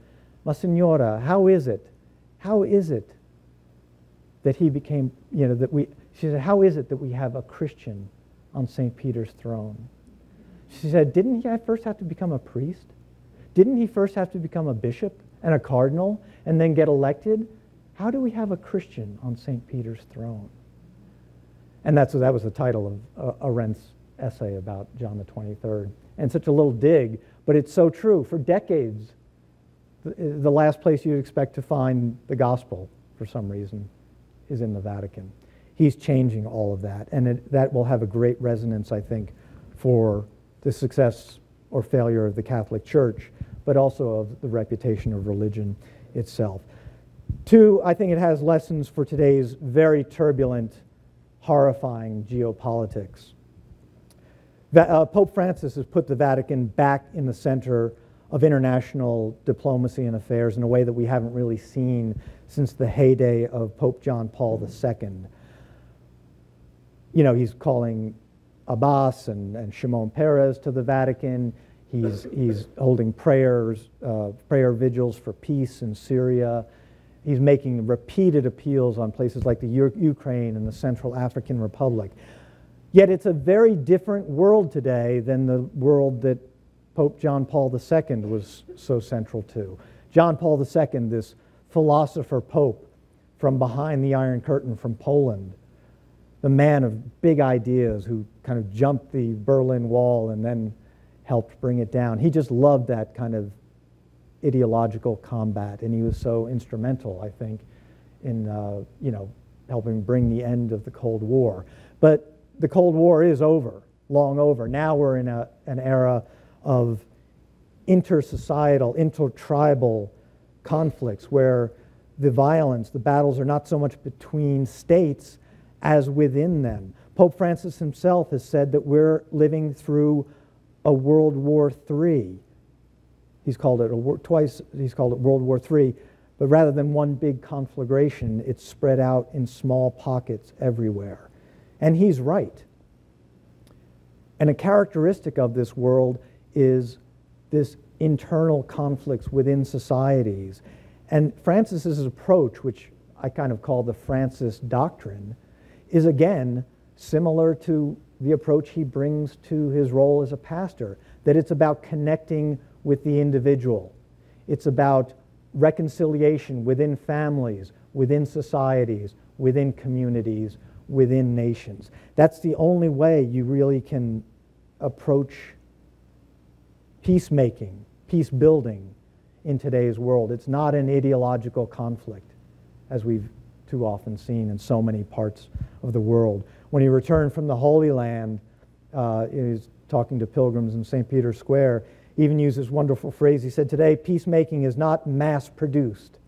"Ma signora, how is it that he became, she said, how is it that we have a Christian on St. Peter's throne?" She said, "Didn't he first have to become a priest? Didn't he first have to become a bishop and a cardinal and then get elected? How do we have a Christian on St. Peter's throne?" And that was the title of Arendt's essay about John the 23rd. And such a little dig, but it's so true. For decades, the last place you'd expect to find the gospel, for some reason, is in the Vatican. He's changing all of that, and that will have a great resonance, I think, for the success or failure of the Catholic Church, but also of the reputation of religion itself. 2, I think it has lessons for today's very turbulent, horrifying geopolitics. Pope Francis has put the Vatican back in the center of international diplomacy and affairs in a way that we haven't really seen since the heyday of Pope John Paul II. He's calling Abbas and Shimon Peres to the Vatican. He's holding prayer vigils for peace in Syria. He's making repeated appeals on places like the Ukraine and the Central African Republic. Yet it's a very different world today than the world that Pope John Paul II was so central to. John Paul II, this philosopher pope from behind the Iron Curtain from Poland, the man of big ideas who kind of jumped the Berlin Wall and then helped bring it down. He just loved that kind of ideological combat, and he was so instrumental, I think, in helping bring the end of the Cold War. But the Cold War is over, long over. Now we're in an era of intersocietal, intertribal conflicts where the violence, the battles are not so much between states as within them. Pope Francis himself has said that we're living through a World War III. He's called it he's called it World War III, but rather than one big conflagration, it's spread out in small pockets everywhere. And he's right. And a characteristic of this world is this internal conflicts within societies. And Francis's approach, which I kind of call the Francis Doctrine, is again similar to the approach he brings to his role as a pastor, that it's about connecting with the individual. It's about reconciliation within families, within societies, within communities, within nations. That's the only way you really can approach peacemaking, peace building in today's world. It's not an ideological conflict, as we've too often seen in so many parts of the world. When he returned from the Holy Land, he was talking to pilgrims in St. Peter's Square, he even used this wonderful phrase. He said, today, peacemaking is not mass-produced,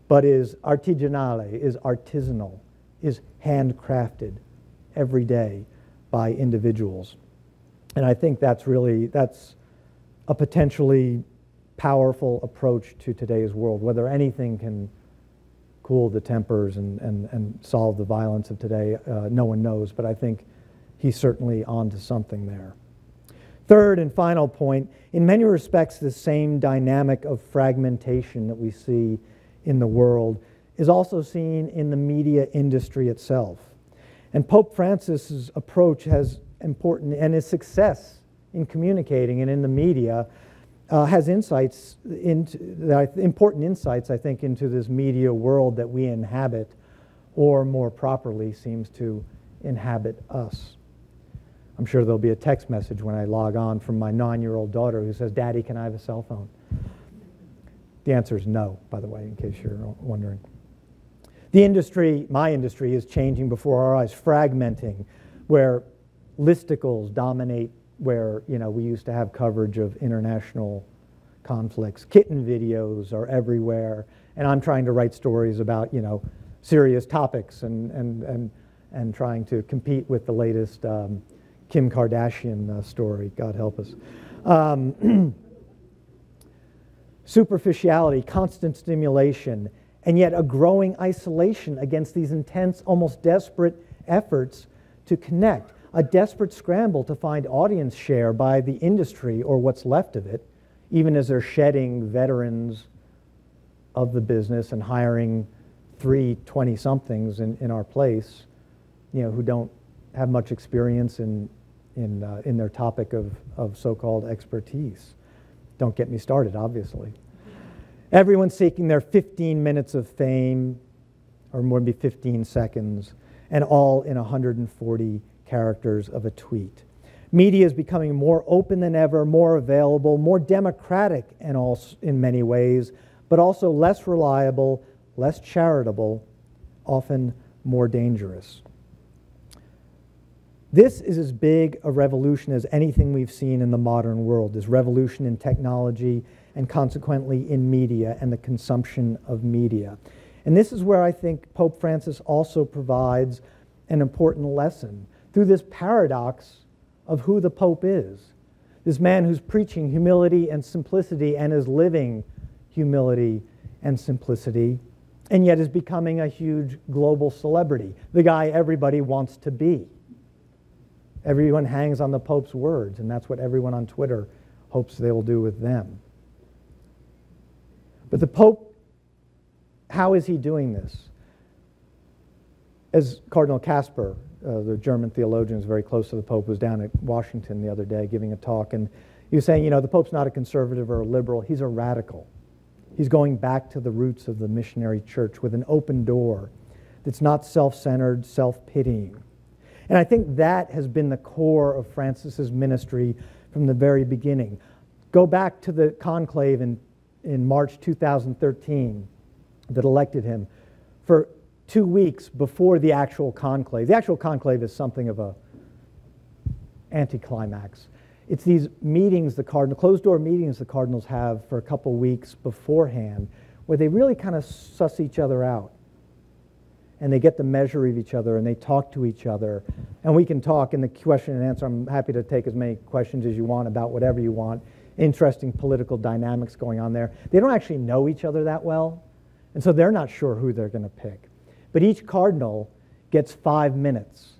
but is artigianale, is artisanal, is handcrafted every day by individuals. And I think that's a potentially powerful approach to today's world. Whether anything can cool the tempers and solve the violence of today, no one knows, but I think he's certainly onto something there. Third and final point, in many respects, the same dynamic of fragmentation that we see in the world is also seen in the media industry itself. And Pope Francis's approach has important, and his success in communicating and in the media has important insights, I think, into this media world that we inhabit, or more properly, seems to inhabit us. I'm sure there'll be a text message when I log on from my 9-year-old daughter who says, Daddy, can I have a cell phone? The answer is no, by the way, in case you're wondering. The industry, my industry, is changing before our eyes, fragmenting, where listicles dominate, where we used to have coverage of international conflicts. Kitten videos are everywhere, and I'm trying to write stories about serious topics and trying to compete with the latest Kim Kardashian story, God help us. Superficiality, constant stimulation, and yet a growing isolation against these intense, almost desperate efforts to connect. A desperate scramble to find audience share by the industry, or what's left of it, even as they're shedding veterans of the business and hiring 3 20-somethings in our place, who don't have much experience in their topic of so-called expertise. Don't get me started, obviously. Everyone's seeking their 15 minutes of fame, or more maybe 15 seconds, and all in 140 characters of a tweet. Media is becoming more open than ever, more available, more democratic in many ways, but also less reliable, less charitable, often more dangerous. This is as big a revolution as anything we've seen in the modern world, this revolution in technology and consequently in media and the consumption of media. And this is where I think Pope Francis also provides an important lesson through this paradox of who the Pope is. This man who's preaching humility and simplicity and is living humility and simplicity, and yet is becoming a huge global celebrity, the guy everybody wants to be. Everyone hangs on the Pope's words, and that's what everyone on Twitter hopes they will do with them. But the Pope, how is he doing this? As Cardinal Casper, the German theologian who's very close to the Pope, was down at Washington the other day giving a talk, and he was saying, the Pope's not a conservative or a liberal, he's a radical. He's going back to the roots of the missionary church with an open door that's not self-centered, self-pitying. And I think that has been the core of Francis's ministry from the very beginning. Go back to the conclave in March 2013 that elected him. For 2 weeks before the actual conclave. The actual conclave is something of a anticlimax. It's these meetings, closed-door meetings the cardinals have for a couple weeks beforehand, where they really kind of suss each other out. and they get the measure of each other, and they talk to each other. And we can talk in the question and answer. I'm happy to take as many questions as you want about whatever you want. Interesting political dynamics going on there. They don't actually know each other that well, and so they're not sure who they're going to pick. But each cardinal gets 5 minutes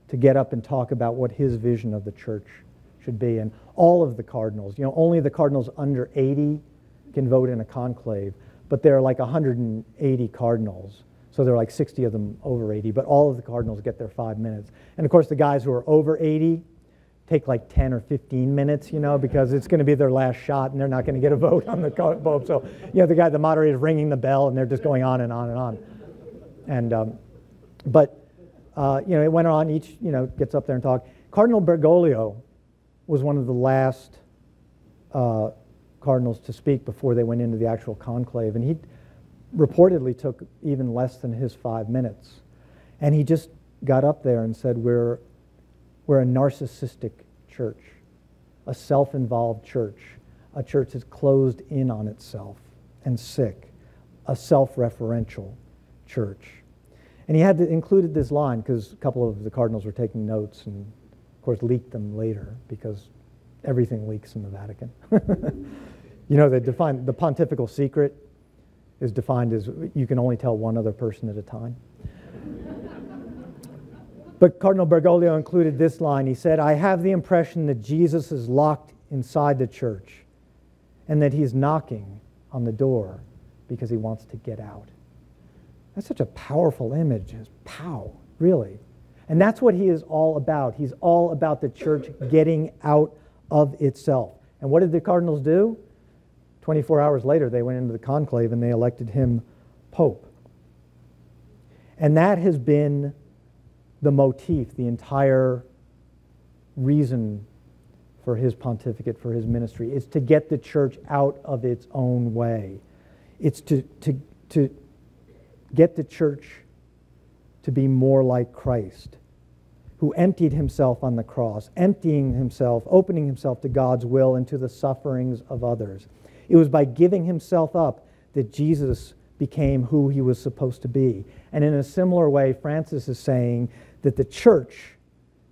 to get up and talk about what his vision of the church should be. And all of the cardinals, only the cardinals under 80 can vote in a conclave, but there are like 180 cardinals. So there are like 60 of them over 80, but all of the cardinals get their 5 minutes. And of course, the guys who are over 80 take like 10 or 15 minutes, because it's going to be their last shot, and they're not going to get a vote on the Pope. So, the moderator is ringing the bell, and they're just going on and on and on. And, it went on. Each, gets up there and talk. Cardinal Bergoglio was one of the last cardinals to speak before they went into the actual conclave, and he reportedly took even less than his 5 minutes. And he just got up there and said, we're a narcissistic church, a self-involved church, a church that's closed in on itself and sick, a self-referential church. And he had included this line because a couple of the cardinals were taking notes and, of course, leaked them later because everything leaks in the Vatican. They define the pontifical secret is defined as you can only tell one other person at a time. But Cardinal Bergoglio included this line. He said, "I have the impression that Jesus is locked inside the church and that he's knocking on the door because he wants to get out." That's such a powerful image. It's pow, really. And that's what he is all about. He's all about the church getting out of itself. And what did the cardinals do? 24 hours later, they went into the conclave and they elected him Pope. And that has been the motif, the entire reason for his pontificate, for his ministry. It's to get the church out of its own way. It's to get the church to be more like Christ, who emptied himself on the cross, emptying himself, opening himself to God's will and to the sufferings of others. It was by giving himself up that Jesus became who he was supposed to be. And in a similar way, Francis is saying that the church,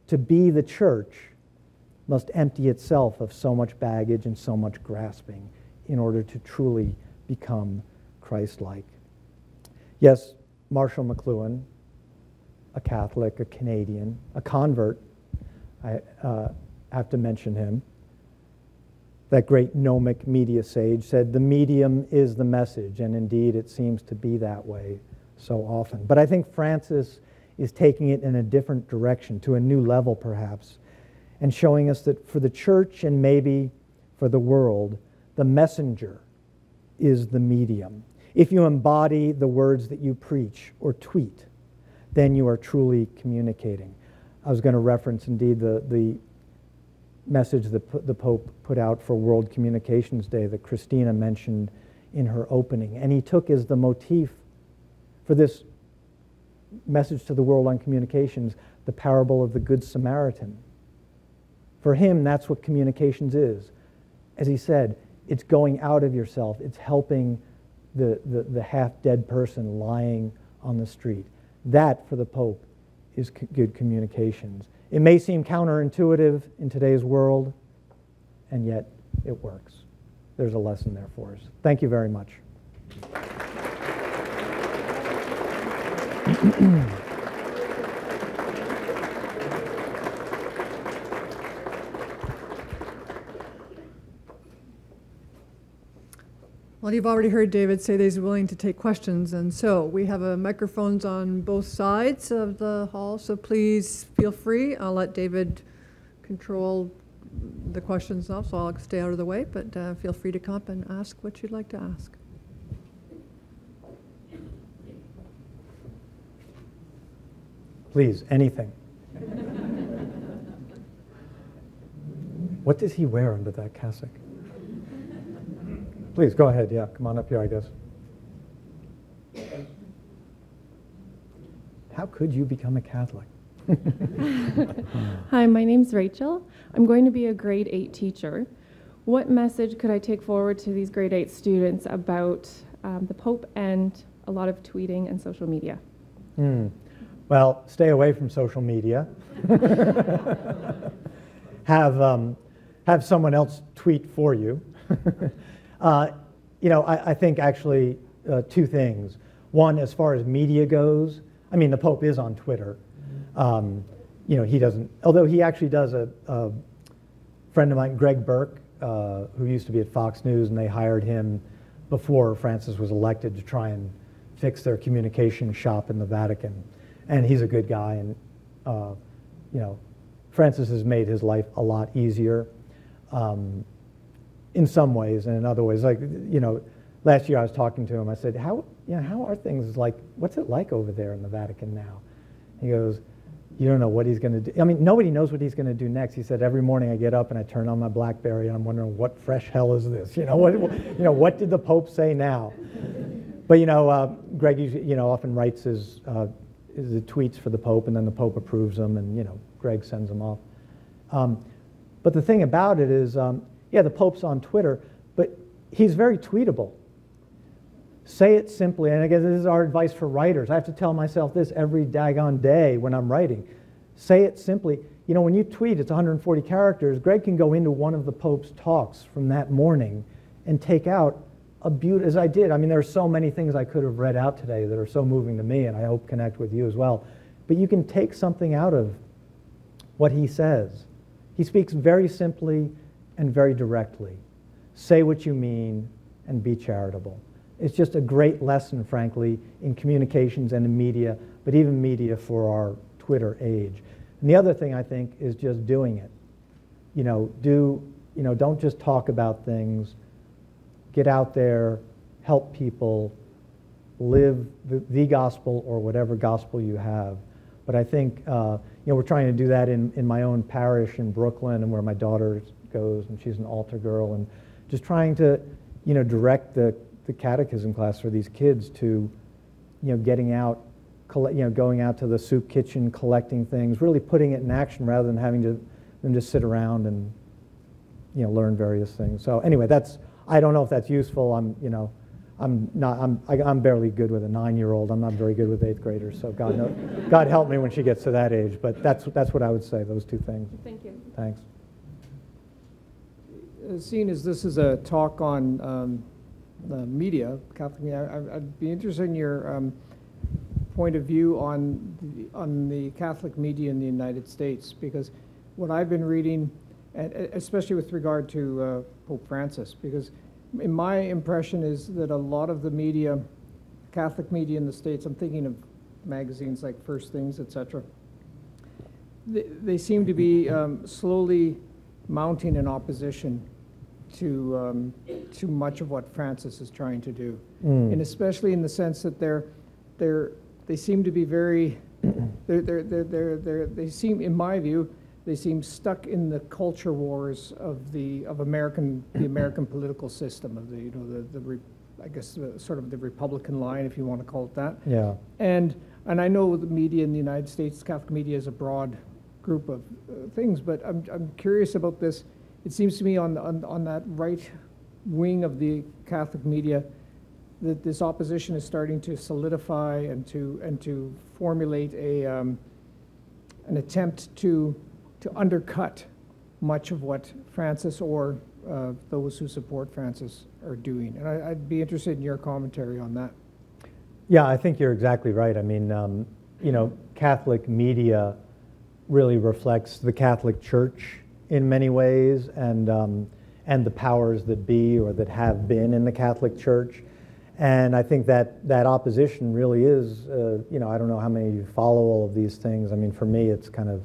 to be the church, must empty itself of so much baggage and so much grasping in order to truly become Christ-like. Yes, Marshall McLuhan, a Catholic, a Canadian, a convert, I have to mention him. That great gnomic media sage said, "The medium is the message," and indeed it seems to be that way so often. But I think Francis is taking it in a different direction, to a new level perhaps, and showing us that for the church and maybe for the world, the messenger is the medium. If you embody the words that you preach or tweet, then you are truly communicating. I was going to reference indeed the message that the Pope put out for World Communications Day that Christina mentioned in her opening. And he took as the motif for this message to the world on communications the parable of the Good Samaritan. For him, that's what communications is. As he said, it's going out of yourself. It's helping the half-dead person lying on the street. That, for the Pope, is good communications. It may seem counterintuitive in today's world, and yet it works. There's a lesson there for us. Thank you very much. Well, you've already heard David say that he's willing to take questions, and so we have microphones on both sides of the hall, so please feel free. I'll let David control the questions now, so I'll stay out of the way, but feel free to come up and ask what you'd like to ask. Please, anything. What does he wear under that cassock? Please, go ahead. Yeah, come on up here, I guess. How could you become a Catholic? Hi, my name's Rachel. I'm going to be a grade 8 teacher. What message could I take forward to these grade 8 students about the Pope and a lot of tweeting and social media? Well, stay away from social media. Have someone else tweet for you. I think actually two things. One, as far as media goes, I mean, the Pope is on Twitter. He doesn't, although he actually does. A friend of mine, Greg Burke, who used to be at Fox News, and they hired him before Francis was elected to try and fix their communication shop in the Vatican. And he's a good guy, and Francis has made his life a lot easier in some ways, and in other ways, like last year I was talking to him. I said, how are things like? What's it like over there in the Vatican now? He goes, you don't know what he's going to do. I mean, nobody knows what he's going to do next. He said, every morning I get up and I turn on my BlackBerry and I'm wondering, what fresh hell is this? What did the Pope say now? But Greg usually, often writes his tweets for the Pope, and then the Pope approves them, and Greg sends them off. But the thing about it is, the Pope's on Twitter, but he's very tweetable. Say it simply, and I guess this is our advice for writers. I have to tell myself this every daggone day when I'm writing. Say it simply. When you tweet, it's 140 characters. Greg can go into one of the Pope's talks from that morning and take out a beauty, as I did. I mean, there are so many things I could have read out today that are so moving to me, and I hope connect with you as well. But you can take something out of what he says. He speaks very simply and very directly. Say what you mean and be charitable. It's just a great lesson, frankly, in communications and in media, but even media for our Twitter age. And the other thing, I think, is just doing it. Don't just talk about things. Get out there, help people, live the gospel or whatever gospel you have. But I think we're trying to do that in my own parish in Brooklyn, and where my daughter goes, and she's an altar girl, and just trying to direct the catechism class for these kids to getting out, going out to the soup kitchen, collecting things, really putting it in action rather than having them just sit around and learn various things. So anyway, I don't know if that's useful. I'm barely good with a 9-year-old. I'm not very good with 8th graders. So God help me when she gets to that age. But that's what I would say. Those two things. Thank you. Thanks. Seeing as this is a talk on media, Catholic media, I'd be interested in your point of view on the Catholic media in the United States, because what I've been reading, especially with regard to Pope Francis, because in my impression is that a lot of the media, Catholic media in the States, I'm thinking of magazines like First Things, etc., they seem to be slowly mounting an opposition to much of what Francis is trying to do, and especially in the sense that they seem to be very, they seem, in my view, they seem stuck in the culture wars of the American political system, of I guess sort of the Republican line, if you want to call it that. Yeah. And I know the media in the United States, Catholic media, is a broad group of things, but I'm curious about this. It seems to me on that right wing of the Catholic media that this opposition is starting to solidify and to formulate an attempt to undercut much of what Francis or those who support Francis are doing. And I'd be interested in your commentary on that. Yeah, I think you're exactly right. I mean, Catholic media really reflects the Catholic Church in many ways, and the powers that be or that have been in the Catholic Church. And I think that opposition really is, I don't know how many of you follow all of these things. I mean, for me, it's kind of,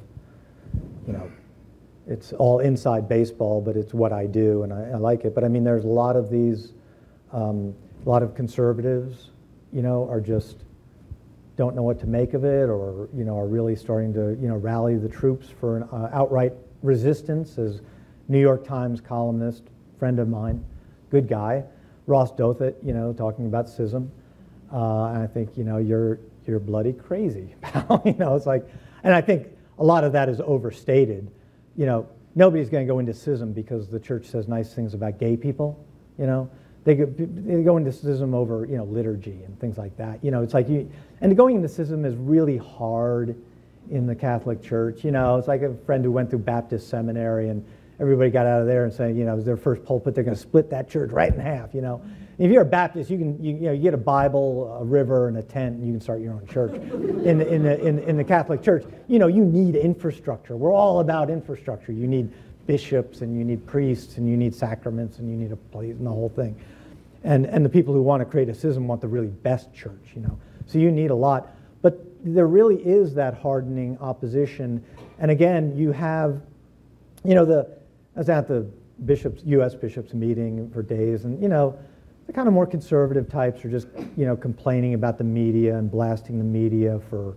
it's all inside baseball, but it's what I do, and I like it. But I mean, there's a lot of these, a lot of conservatives, are just don't know what to make of it, or are really starting to rally the troops for an outright resistance. As New York Times columnist, friend of mine, good guy, Ross Douthat, talking about schism, and I think you're bloody crazy, pal. It's like, and I think a lot of that is overstated. Nobody's going to go into schism because the church says nice things about gay people. they go into schism over, liturgy and things like that. It's like and going into schism is really hard in the Catholic Church. It's like a friend who went through Baptist seminary, and everybody got out of there and saying, it was their first pulpit, they're going to split that church right in half. If you're a Baptist, you get a Bible, a river, and a tent, and you can start your own church. In the Catholic Church, you need infrastructure. We're all about infrastructure. You need bishops, and you need priests, and you need sacraments, and you need a place, and the whole thing. And the people who want to create a schism want the really best church, So you need a lot. But there really is that hardening opposition. And again, you have, I was at the U.S. bishops meeting for days, and, the kind of more conservative types are just, complaining about the media and blasting the media for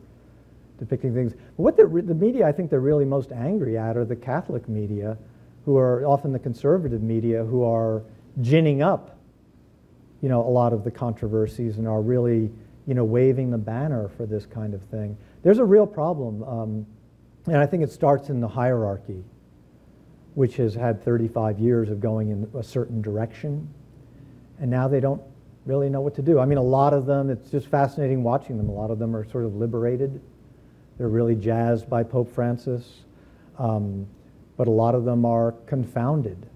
depicting things. But what the media I think they're really most angry at are the Catholic media, who are often the conservative media, who are ginning up, a lot of the controversies and are really, waving the banner for this kind of thing. There's a real problem, and I think it starts in the hierarchy, which has had 35 years of going in a certain direction, and now they don't really know what to do. I mean, a lot of them, it's just fascinating watching them. A lot of them are sort of liberated. They're really jazzed by Pope Francis, but a lot of them are confounded.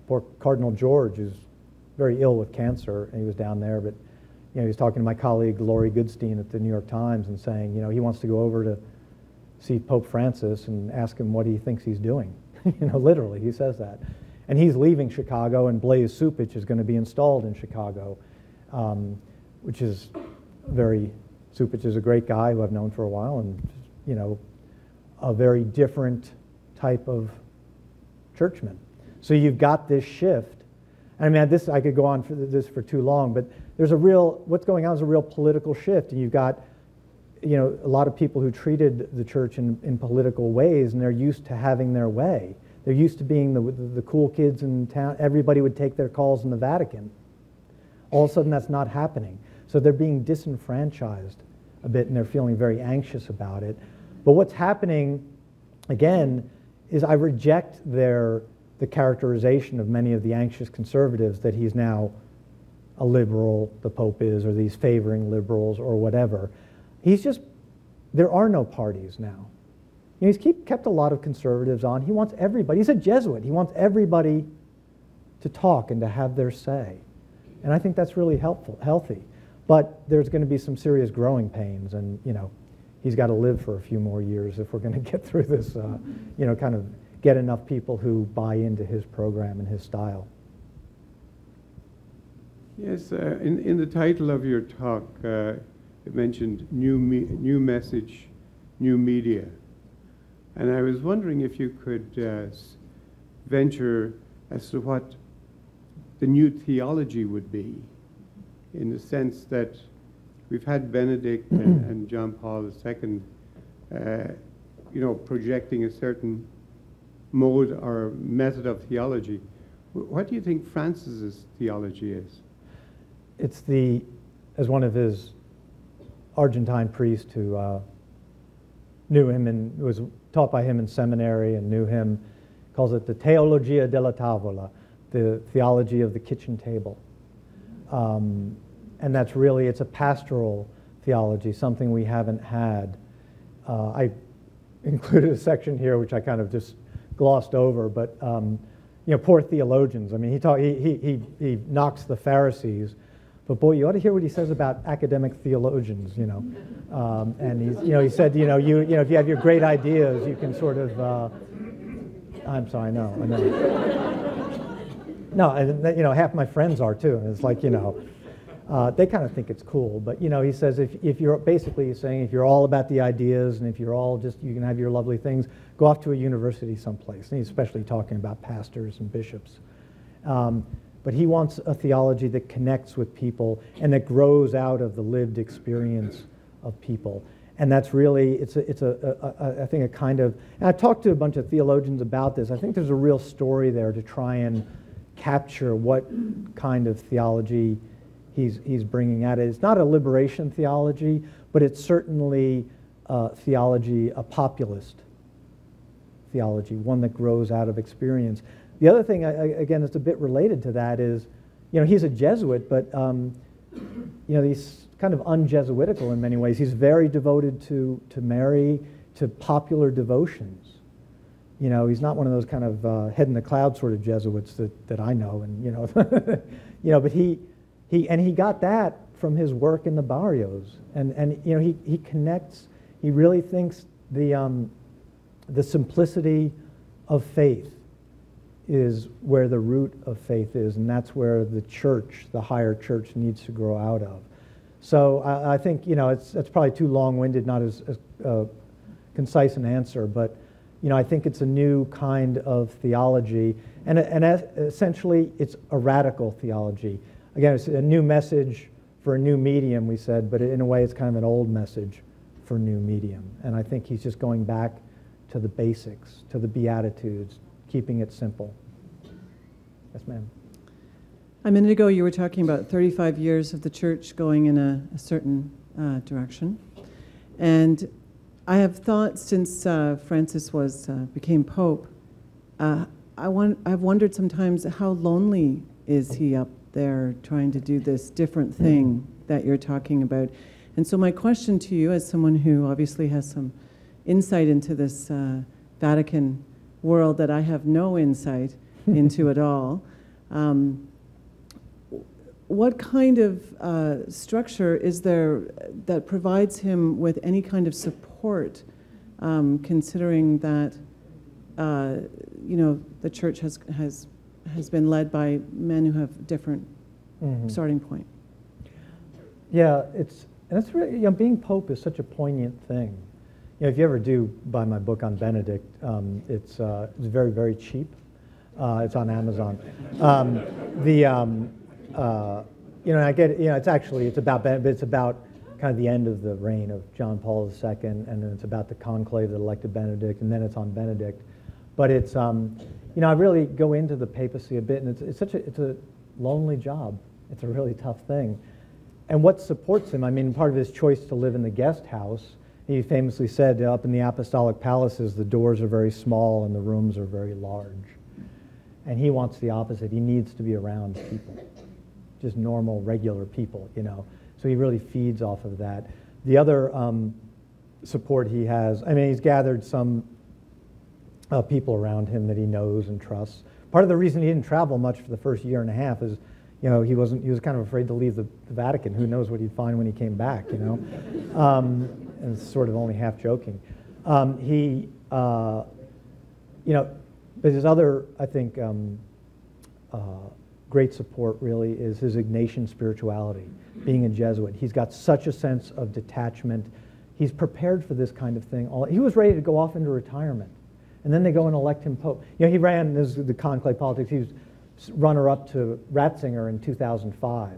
Poor Cardinal George is very ill with cancer, and he was down there, but he was talking to my colleague Laurie Goodstein at the New York Times and saying, he wants to go over to see Pope Francis and ask him what he thinks he's doing. Literally, he says that. And he's leaving Chicago, and Blaise Supich is going to be installed in Chicago, which is Supich is a great guy who I've known for a while, and, a very different type of churchman. So you've got this shift. I mean, I could go on for this for too long, but what's going on is a real political shift, and you've got, a lot of people who treated the church in political ways, and they're used to having their way. They're used to being the cool kids in town. Everybody would take their calls in the Vatican. All of a sudden, that's not happening. So they're being disenfranchised a bit, and they're feeling very anxious about it. But what's happening, again, is I reject the characterization of many of the anxious conservatives that he's now a liberal, the Pope is, or he's favoring liberals or whatever. There are no parties now. He's kept a lot of conservatives on. He wants everybody. He's a Jesuit. He wants everybody to talk and to have their say. And I think that's really healthy. But there's going to be some serious growing pains, and he's got to live for a few more years if we're going to get through this, kind of get enough people who buy into his program and his style. Yes, in the title of your talk, it mentioned new message, new media. And I was wondering if you could venture as to what the new theology would be, in the sense that we've had Benedict and John Paul II, projecting a certain mode or method of theology. What do you think Francis's theology is? It's as one of his Argentine priests who knew him and was taught by him in seminary and knew him, calls it the Teologia della Tavola, the theology of the kitchen table. And that's really, it's a pastoral theology, something we haven't had. I included a section here which I kind of just glossed over, but poor theologians. I mean, he knocks the Pharisees, but boy, you ought to hear what he says about academic theologians. And he said, if you have your great ideas, you can sort of. I'm sorry, I know. No, and half my friends are too, and it's like they kind of think it's cool. But he says if you're basically he's saying if you're all about the ideas and if you're all just you can have your lovely things, go off to a university someplace. And he's especially talking about pastors and bishops. But he wants a theology that connects with people and that grows out of the lived experience of people. And that's really, I think a kind of, and I've talked to a bunch of theologians about this. I think there's a real story there to try and capture what kind of theology he's bringing at it. It's not a liberation theology, but it's certainly theology, a populist theology, one that grows out of experience. The other thing, again, that's a bit related to that is, he's a Jesuit, but, he's kind of un-Jesuitical in many ways. He's very devoted to Mary, to popular devotions. He's not one of those kind of head in the cloud sort of Jesuits that I know, and but he got that from his work in the barrios, and he connects. He really thinks the simplicity of faith is where the root of faith is, and that's where the church, the higher church, needs to grow out of. So I think it's probably too long-winded, not as concise an answer, but I think it's a new kind of theology, and essentially it's a radical theology. Again, it's a new message for a new medium, we said, but in a way it's kind of an old message for a new medium. And I think he's just going back to the basics, to the Beatitudes, keeping it simple. Yes, ma'am. A minute ago you were talking about 35 years of the church going in a certain direction. And I have thought since Francis became Pope, I've wondered sometimes how lonely is he up there trying to do this different thing that you're talking about. And so my question to you, as someone who obviously has some insight into this Vatican world that I have no insight into at all, what kind of structure is there that provides him with any kind of support, considering that the church has been led by men who have different starting point? Yeah, that's really, being Pope is such a poignant thing. If you ever do buy my book on Benedict, it's very, very cheap. It's on Amazon. I get it, it's about Benedict, but it's about kind of the end of the reign of John Paul II, and then it's about the conclave that elected Benedict, and then it's on Benedict. But it's, I really go into the papacy a bit, and it's a lonely job. It's a really tough thing. And what supports him, part of his choice to live in the guest house, he famously said, up in the apostolic palaces, the doors are very small and the rooms are very large. And he wants the opposite. He needs to be around people, just normal, regular people, So he really feeds off of that. The other support he has, he's gathered some people around him that he knows and trusts. Part of the reason he didn't travel much for the first year and a half is, he was kind of afraid to leave the Vatican. Who knows what he'd find when he came back, and it's sort of only half joking. But his other, I think, great support really is his Ignatian spirituality, being a Jesuit. He's got such a sense of detachment. He's prepared for this kind of thing. He was ready to go off into retirement. And then they go and elect him Pope. He ran the conclave politics. He was runner-up to Ratzinger in 2005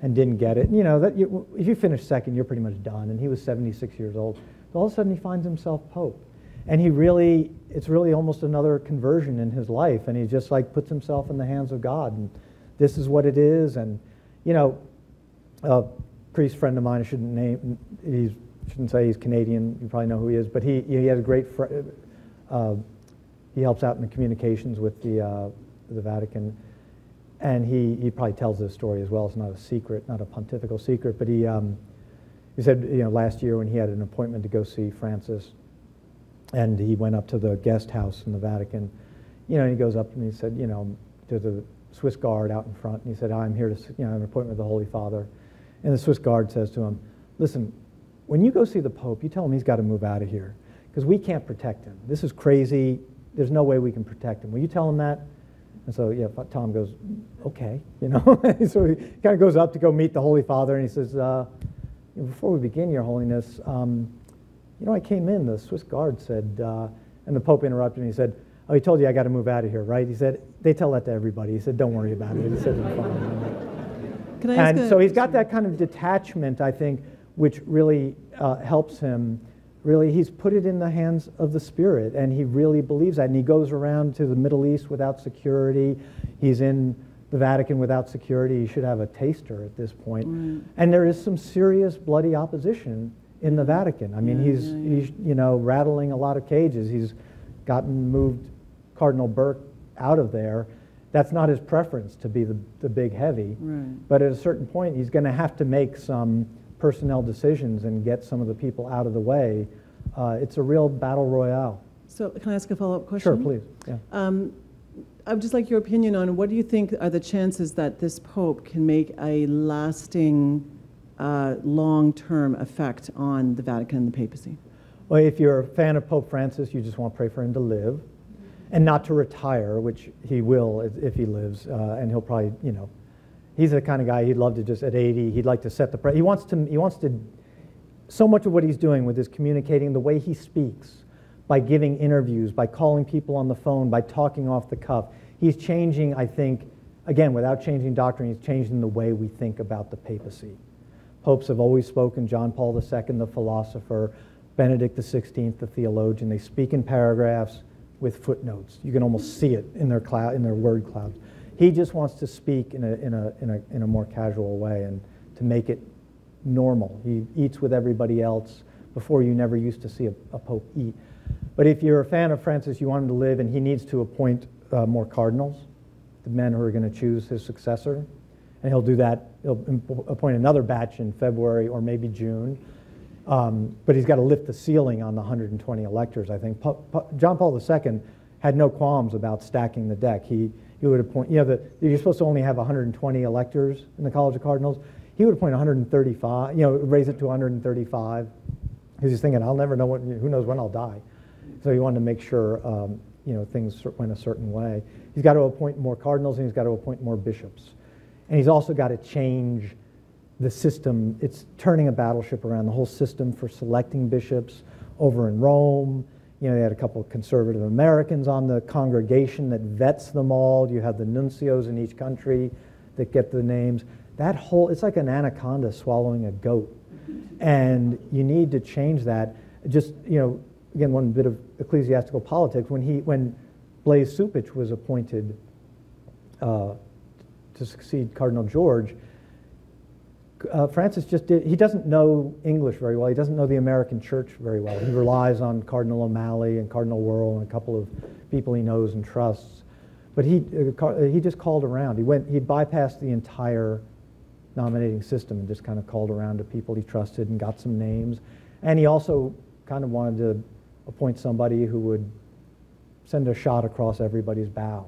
and didn't get it. If you finish second, you're pretty much done. And he was 76 years old. So all of a sudden he finds himself Pope. And it's really almost another conversion in his life. And he just puts himself in the hands of God. And this is what it is. And, a priest friend of mine, I shouldn't say he's Canadian. You probably know who he is. But he has a great he helps out in the communications with the Vatican. And he probably tells this story as well. It's not a secret, not a pontifical secret. But he said, last year when he had an appointment to go see Francis, and he went up to the guest house in the Vatican, and he goes up and he said, to the Swiss guard out in front, and he said, I'm here to, have an appointment with the Holy Father. And the Swiss guard says to him, listen, when you go see the Pope, you tell him he's got to move out of here, because we can't protect him. This is crazy. There's no way we can protect him. Will you tell him that? And so, Tom goes, okay, So he kind of goes up to go meet the Holy Father, and he says, before we begin, Your Holiness, I came in, the Swiss guard said, and the Pope interrupted me, he said, oh, he told you I got to move out of here, right? He said, they tell that to everybody. He said, don't worry about it. He said, it's fine. Can I ask and so he's got that kind of detachment, I think, which really helps him. Really, he's put it in the hands of the Spirit, and he really believes that. And he goes around to the Middle East without security. He's in the Vatican without security. He should have a taster at this point. Right. And there is some serious bloody opposition in the Vatican. He's rattling a lot of cages. He's moved Cardinal Burke out of there. That's not his preference to be the big heavy. Right. But at a certain point, he's going to have to make some personnel decisions and get some of the people out of the way. It's a real battle royale. So can I ask a follow-up question? Sure, please. Yeah. I would just like your opinion on what do you think are the chances that this Pope can make a lasting, long-term effect on the Vatican and the papacy? Well, if you're a fan of Pope Francis, you just want to pray for him to live and not to retire, which he will if he lives, and he'll probably, he's the kind of guy he'd love to just at 80, he'd like to set the he wants to so much of what he's doing with his communicating, the way he speaks, by giving interviews, by calling people on the phone, by talking off the cuff. He's changing, I think, again, without changing doctrine, he's changing the way we think about the papacy. Popes have always spoken, John Paul II, the philosopher, Benedict XVI, the theologian. They speak in paragraphs with footnotes. You can almost see it in their word clouds. He just wants to speak in a more casual way and to make it normal. He eats with everybody else. Before, you never used to see a pope eat. But if you're a fan of Francis, you want him to live, and he needs to appoint more cardinals, the men who are going to choose his successor. And he'll do that. He'll appoint another batch in February or maybe June. But he's got to lift the ceiling on the 120 electors, I think. John Paul II had no qualms about stacking the deck. He would appoint, you're supposed to only have 120 electors in the College of Cardinals. He would appoint 135, raise it to 135. Because he's thinking, I'll never know who knows when I'll die. So he wanted to make sure, things went a certain way. He's got to appoint more cardinals, and he's got to appoint more bishops. And he's also got to change the system. It's turning a battleship around, the whole system for selecting bishops over in Rome. They had a couple of conservative Americans on the congregation that vets them all. You have the nuncios in each country that get the names. It's like an anaconda swallowing a goat. And you need to change that. Just, again, one bit of ecclesiastical politics. When Blaise Supich was appointed to succeed Cardinal George, Francis he doesn't know English very well. He doesn't know the American church very well. He relies on Cardinal O'Malley and Cardinal Wuerl and a couple of people he knows and trusts. But he just called around. He bypassed the entire nominating system and just kind of called around to people he trusted and got some names. And he also kind of wanted to appoint somebody who would send a shot across everybody's bow,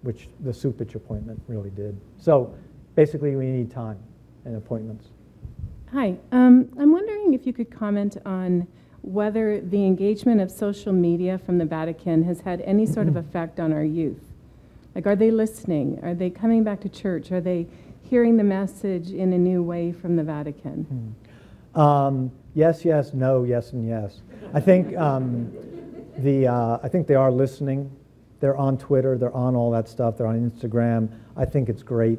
which the Supich appointment really did. So basically we need time and appointments. Hi, I'm wondering if you could comment on whether the engagement of social media from the Vatican has had any sort of effect on our youth. Like, are they listening? Are they coming back to church? Are they hearing the message in a new way from the Vatican? Yes, yes, no, yes, and yes. I think I think they are listening. They're on Twitter. They're on all that stuff. They're on Instagram. I think it's great.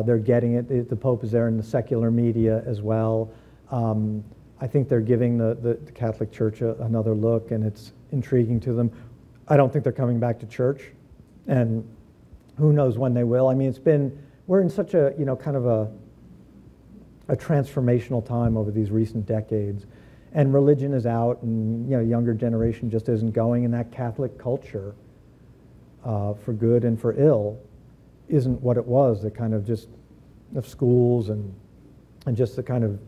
They're getting it. The Pope is there in the secular media as well. I think they're giving the Catholic Church another look, and it's intriguing to them. I don't think they're coming back to church, and who knows when they will. I mean, we're in such a, kind of a transformational time over these recent decades, and religion is out, and, younger generation just isn't going, and that Catholic culture, for good and for ill, isn't what it was, the kind of just of schools and just the kind of,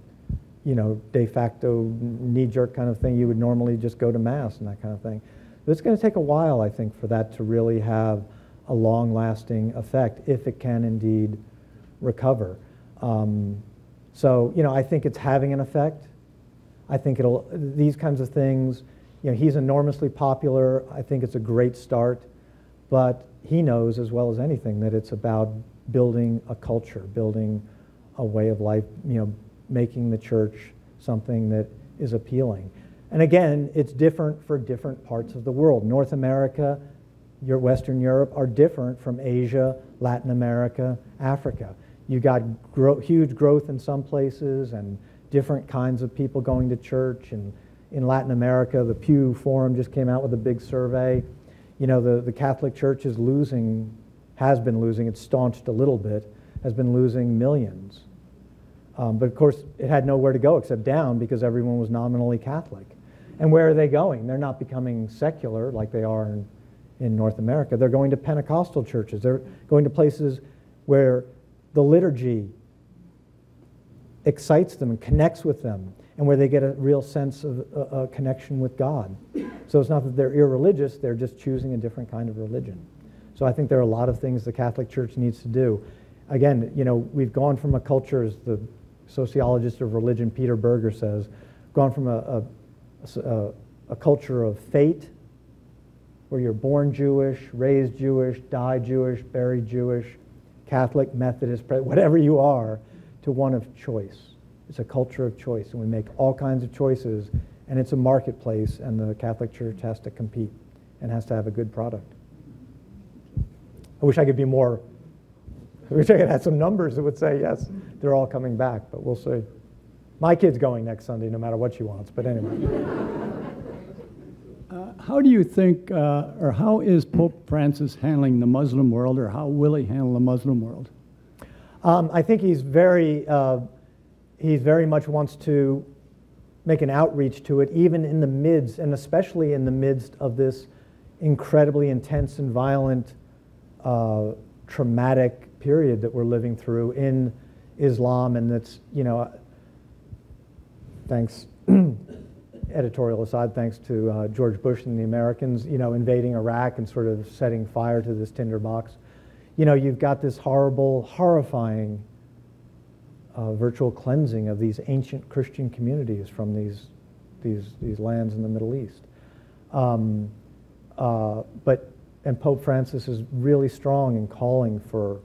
de facto knee-jerk kind of thing. You would normally just go to Mass and that kind of thing. But it's going to take a while, I think, for that to really have a long-lasting effect, if it can indeed recover. So, I think it's having an effect. I think these kinds of things, he's enormously popular. I think it's a great start, but he knows as well as anything that it's about building a culture, building a way of life, making the church something that is appealing. And again, it's different for different parts of the world. North America, Western Europe are different from Asia, Latin America, Africa. You got huge growth in some places and different kinds of people going to church. And in Latin America, the Pew Forum just came out with a big survey. The Catholic Church has been losing, it's staunched a little bit, has been losing millions. But of course, it had nowhere to go except down because everyone was nominally Catholic. And where are they going? They're not becoming secular like they are in North America. They're going to Pentecostal churches. They're going to places where the liturgy excites them and connects with them, and where they get a real sense of a connection with God. So it's not that they're irreligious, they're just choosing a different kind of religion. So I think there are a lot of things the Catholic Church needs to do. Again, we've gone from a culture, as the sociologist of religion Peter Berger says, gone from a culture of fate, where you're born Jewish, raised Jewish, die Jewish, buried Jewish, Catholic, Methodist, whatever you are, to one of choice. It's a culture of choice, and we make all kinds of choices, and it's a marketplace, and the Catholic Church has to compete and has to have a good product. I wish I could be more, I wish I could have some numbers that would say, yes, they're all coming back, but we'll see. My kid's going next Sunday, no matter what she wants, but anyway. How do you think, or how is Pope Francis handling the Muslim world, or how will he handle the Muslim world? I think he very much wants to make an outreach to it, even in the midst, and especially in the midst of this incredibly intense and violent, traumatic period that we're living through in Islam. And that's, thanks, editorial aside, thanks to George Bush and the Americans, invading Iraq and sort of setting fire to this tinderbox. You've got this horrible, horrifying virtual cleansing of these ancient Christian communities from these lands in the Middle East. And Pope Francis is really strong in calling for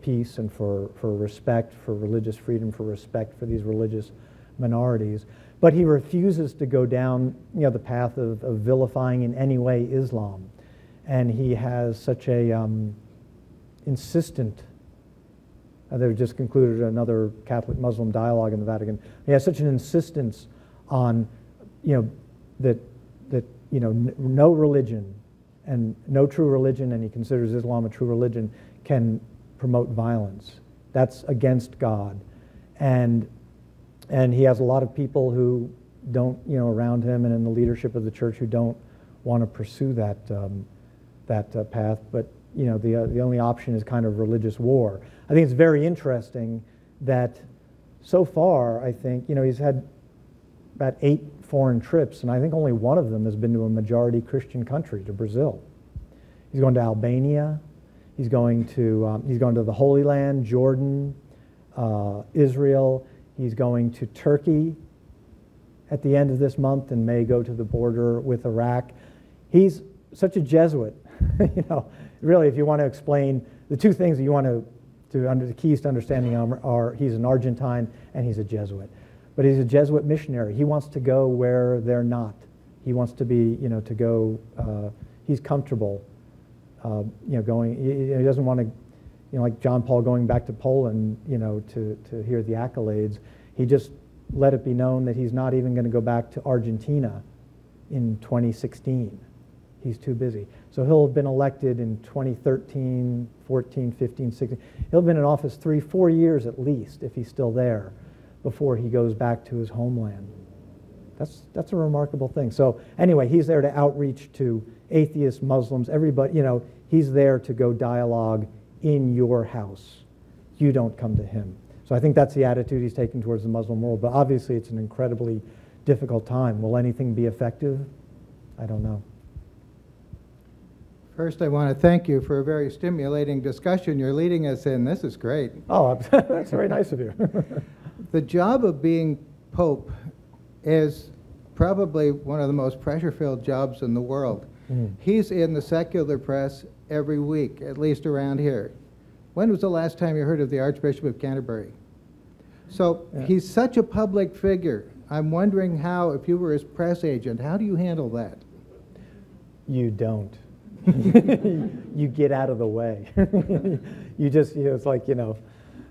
peace and for respect, for religious freedom, for respect for these religious minorities. But he refuses to go down, the path of vilifying in any way Islam. And he has such a insistent, they've just concluded another Catholic-Muslim dialogue in the Vatican. He has such an insistence on, that no religion and no true religion, and he considers Islam a true religion, can promote violence. That's against God. And he has a lot of people who don't, around him and in the leadership of the church who don't want to pursue that path. But the only option is kind of religious war. I think it's very interesting that so far, I think, he's had about 8 foreign trips, and I think only one of them has been to a majority Christian country, to Brazil. He's going to Albania. He's going to the Holy Land, Jordan, Israel. He's going to Turkey at the end of this month and may go to the border with Iraq. He's such a Jesuit. Really, if you want to explain the two things that you want the keys to understanding are he's an Argentine and he's a Jesuit. But he's a Jesuit missionary. He wants to go where they're not. He wants to be, to go, he's comfortable, going, he doesn't want to, like John Paul going back to Poland, to hear the accolades. He just let it be known that he's not even going to go back to Argentina in 2016. He's too busy. So he'll have been elected in 2013, 14, 15, 16. He'll have been in office 3-4 years at least, if he's still there, before he goes back to his homeland. That's a remarkable thing. So anyway, he's there to outreach to atheists, Muslims, everybody, he's there to go dialogue in your house. You don't come to him. So I think that's the attitude he's taking towards the Muslim world. But obviously it's an incredibly difficult time. Will anything be effective? I don't know. First, I want to thank you for a very stimulating discussion you're leading us in. This is great. Oh, that's very nice of you. The job of being Pope is probably one of the most pressure-filled jobs in the world. He's in the secular press every week, at least around here. When was the last time you heard of the Archbishop of Canterbury? So he's such a public figure. I'm wondering how, if you were his press agent, how do you handle that? You don't. You get out of the way. You just, it's like,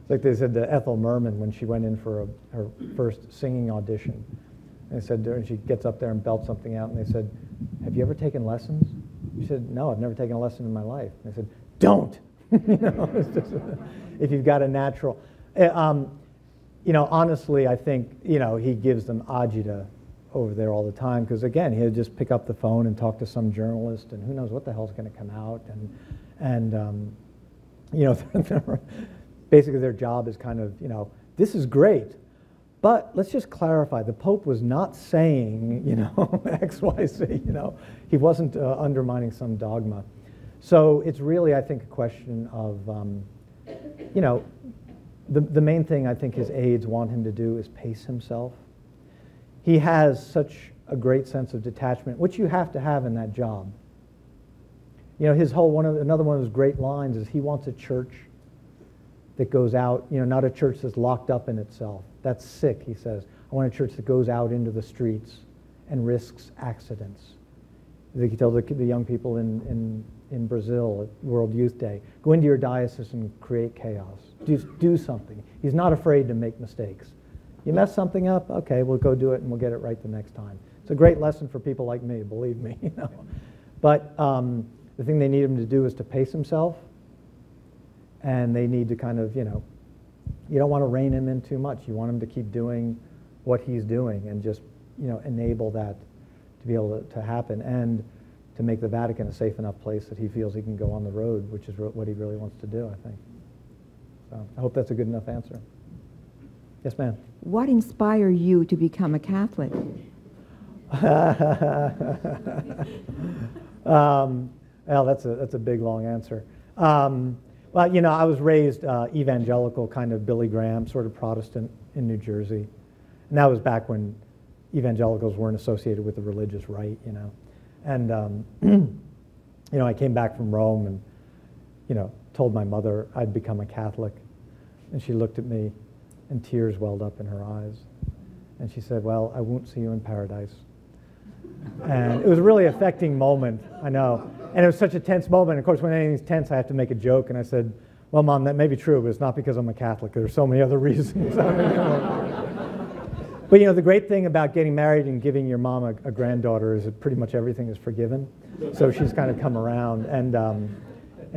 like they said to Ethel Merman when she went in for her first singing audition. They said, and she gets up there and belts something out, and they said, "Have you ever taken lessons?" She said, "No, I've never taken a lesson in my life." And they said, "Don't." It's just, if you've got a natural, honestly, I think, he gives them agita over there all the time because, again, he'd just pick up the phone and talk to some journalist, and who knows what the hell's going to come out. And you know, basically their job is kind of, you know, this is great, but let's just clarify, the Pope was not saying, you know, X, Y, Z, you know. He wasn't undermining some dogma. So it's really, I think, a question of, you know, the main thing I think his aides want him to do is pace himself. He has such a great sense of detachment, which you have to have in that job. You know, his whole another one of his great lines is he wants a church that goes out, you know, not a church that's locked up in itself. That's sick, he says. I want a church that goes out into the streets and risks accidents. He tells the young people in Brazil at World Youth Day, go into your diocese and create chaos. Do something. He's not afraid to make mistakes. You mess something up, okay, we'll go do it and we'll get it right the next time. It's a great lesson for people like me, believe me. You know. But the thing they need him to do is to pace himself, and they need to kind of, you know, you don't want to rein him in too much. You want him to keep doing what he's doing and just, you know, enable that to be able to happen, and to make the Vatican a safe enough place that he feels he can go on the road, which is what he really wants to do, I think. So I hope that's a good enough answer. Yes, ma'am. What inspired you to become a Catholic? Well, that's a big, long answer. Well, you know, I was raised evangelical, kind of Billy Graham, sort of Protestant in New Jersey. And that was back when evangelicals weren't associated with the religious right, you know. And, you know, I came back from Rome and, you know, told my mother I'd become a Catholic. And she looked at me and tears welled up in her eyes. And she said, well, I won't see you in paradise. And it was a really affecting moment, I know. And it was such a tense moment. Of course, when anything's tense, I have to make a joke. And I said, well, Mom, that may be true, but it's not because I'm a Catholic. There's so many other reasons. But, you know, the great thing about getting married and giving your mom a granddaughter is that pretty much everything is forgiven. So she's kind of come around. And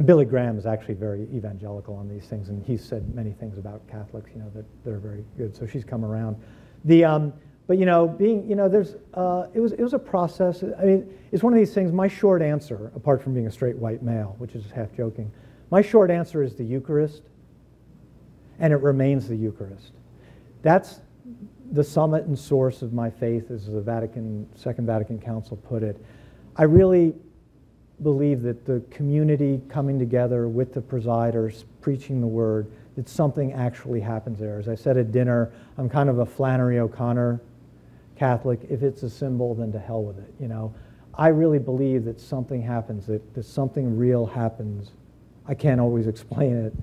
Billy Graham is actually very evangelical on these things. And he's said many things about Catholics, you know, that are very good. So she's come around. But, you know, being, you know, it was a process. I mean, it's one of these things. My short answer, apart from being a straight white male, which is half joking, my short answer is the Eucharist, and it remains the Eucharist. That's the summit and source of my faith, as the Second Vatican Council put it. I really believe that the community coming together with the presiders, preaching the word, that something actually happens there. As I said at dinner, I'm kind of a Flannery O'Connor Catholic. If it's a symbol, then to hell with it, you know. I really believe that something happens, that something real happens. I can't always explain it,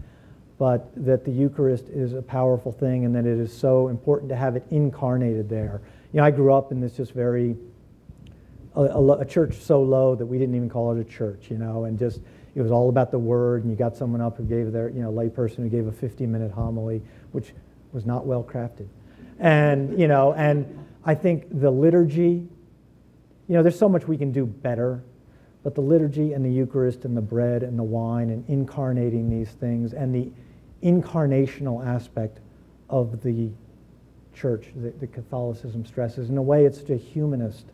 but that the Eucharist is a powerful thing, and that it is so important to have it incarnated there. You know, I grew up in this just very, a church so low that we didn't even call it a church, you know, and just, it was all about the word, and you got someone up who gave their, you know, layperson who gave a 50-minute homily, which was not well crafted. And, you know, and I think the liturgy, you know, there's so much we can do better, but the liturgy and the Eucharist and the bread and the wine and incarnating these things and the incarnational aspect of the church, the Catholicism stresses. In a way, it's such a humanist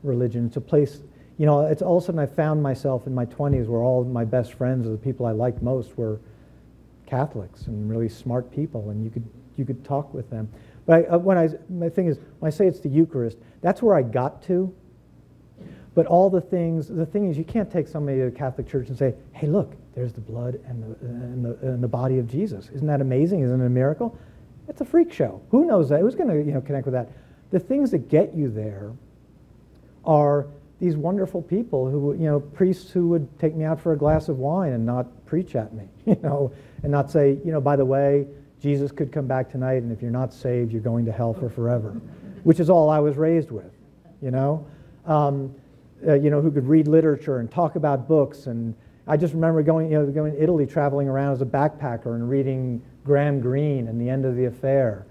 religion. It's a place, you know, it's all of a sudden I found myself in my 20s where all of my best friends, or the people I liked most, were Catholics and really smart people, and you could talk with them. But my thing is, when I say it's the Eucharist, that's where I got to. But all the thing is, you can't take somebody to the Catholic Church and say, hey, look, there's the blood and the body of Jesus. Isn't that amazing? Isn't it a miracle? It's a freak show. Who knows that? Who's going to, you know, connect with that? The things that get you there are these wonderful people who, you know, priests who would take me out for a glass of wine and not preach at me, you know, and not say, you know, by the way, Jesus could come back tonight, and if you're not saved, you're going to hell for forever, which is all I was raised with, you know. You know, who could read literature and talk about books. And I just remember going to Italy, traveling around as a backpacker and reading Graham Greene and The End of the Affair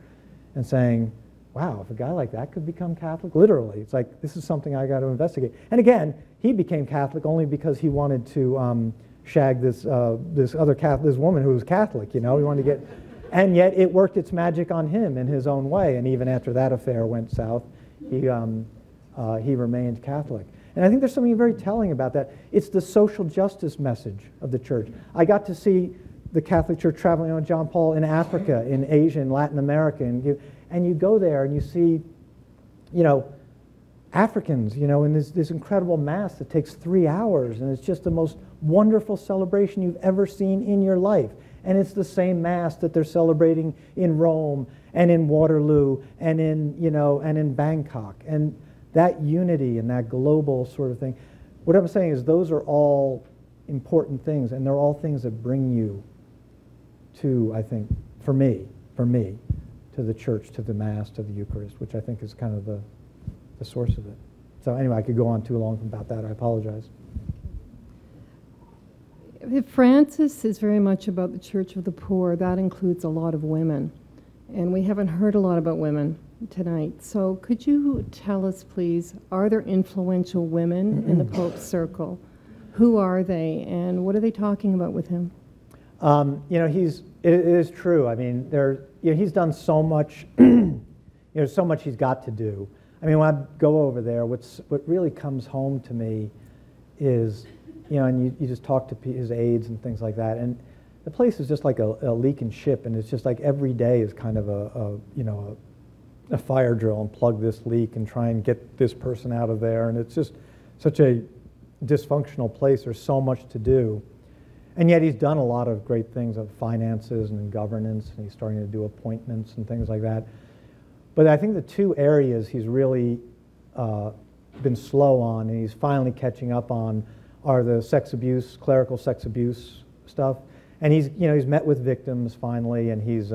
and saying, wow, if a guy like that could become Catholic, literally, it's like, this is something I got to investigate. And again, he became Catholic only because he wanted to shag this woman who was Catholic, you know, he wanted to get, and yet it worked its magic on him in his own way. And even after that affair went south, he remained Catholic. And I think there's something very telling about that. It's the social justice message of the church. I got to see the Catholic Church traveling on John Paul in Africa, in Asia, in Latin America, and you go there and you see, Africans, in this incredible mass that takes 3 hours, and it's just the most wonderful celebration you've ever seen in your life. And it's the same mass that they're celebrating in Rome and in Waterloo and in Bangkok. And that unity and that global sort of thing. What I'm saying is those are all important things, and they're all things that bring you to, I think, for me, to the church, to the Mass, to the Eucharist, which I think is kind of the source of it. So anyway, I could go on too long about that. I apologize. If Francis is very much about the Church of the Poor, that includes a lot of women. And we haven't heard a lot about women tonight. So could you tell us, please, are there influential women in the Pope's circle? Who are they, and what are they talking about with him? It is true. I mean, he's done so much. So much he's got to do. I mean, when I go over there, what really comes home to me is, and you just talk to his aides and things like that, and the place is just like a leaking ship, and it's just like every day is kind of a fire drill, and plug this leak and try and get this person out of there, and it's just such a dysfunctional place. There's so much to do, and yet he's done a lot of great things of finances and governance, and he's starting to do appointments and things like that. But I think the two areas he's really been slow on, and he's finally catching up on, are the sex abuse, clerical sex abuse stuff. And he's met with victims finally, and he's,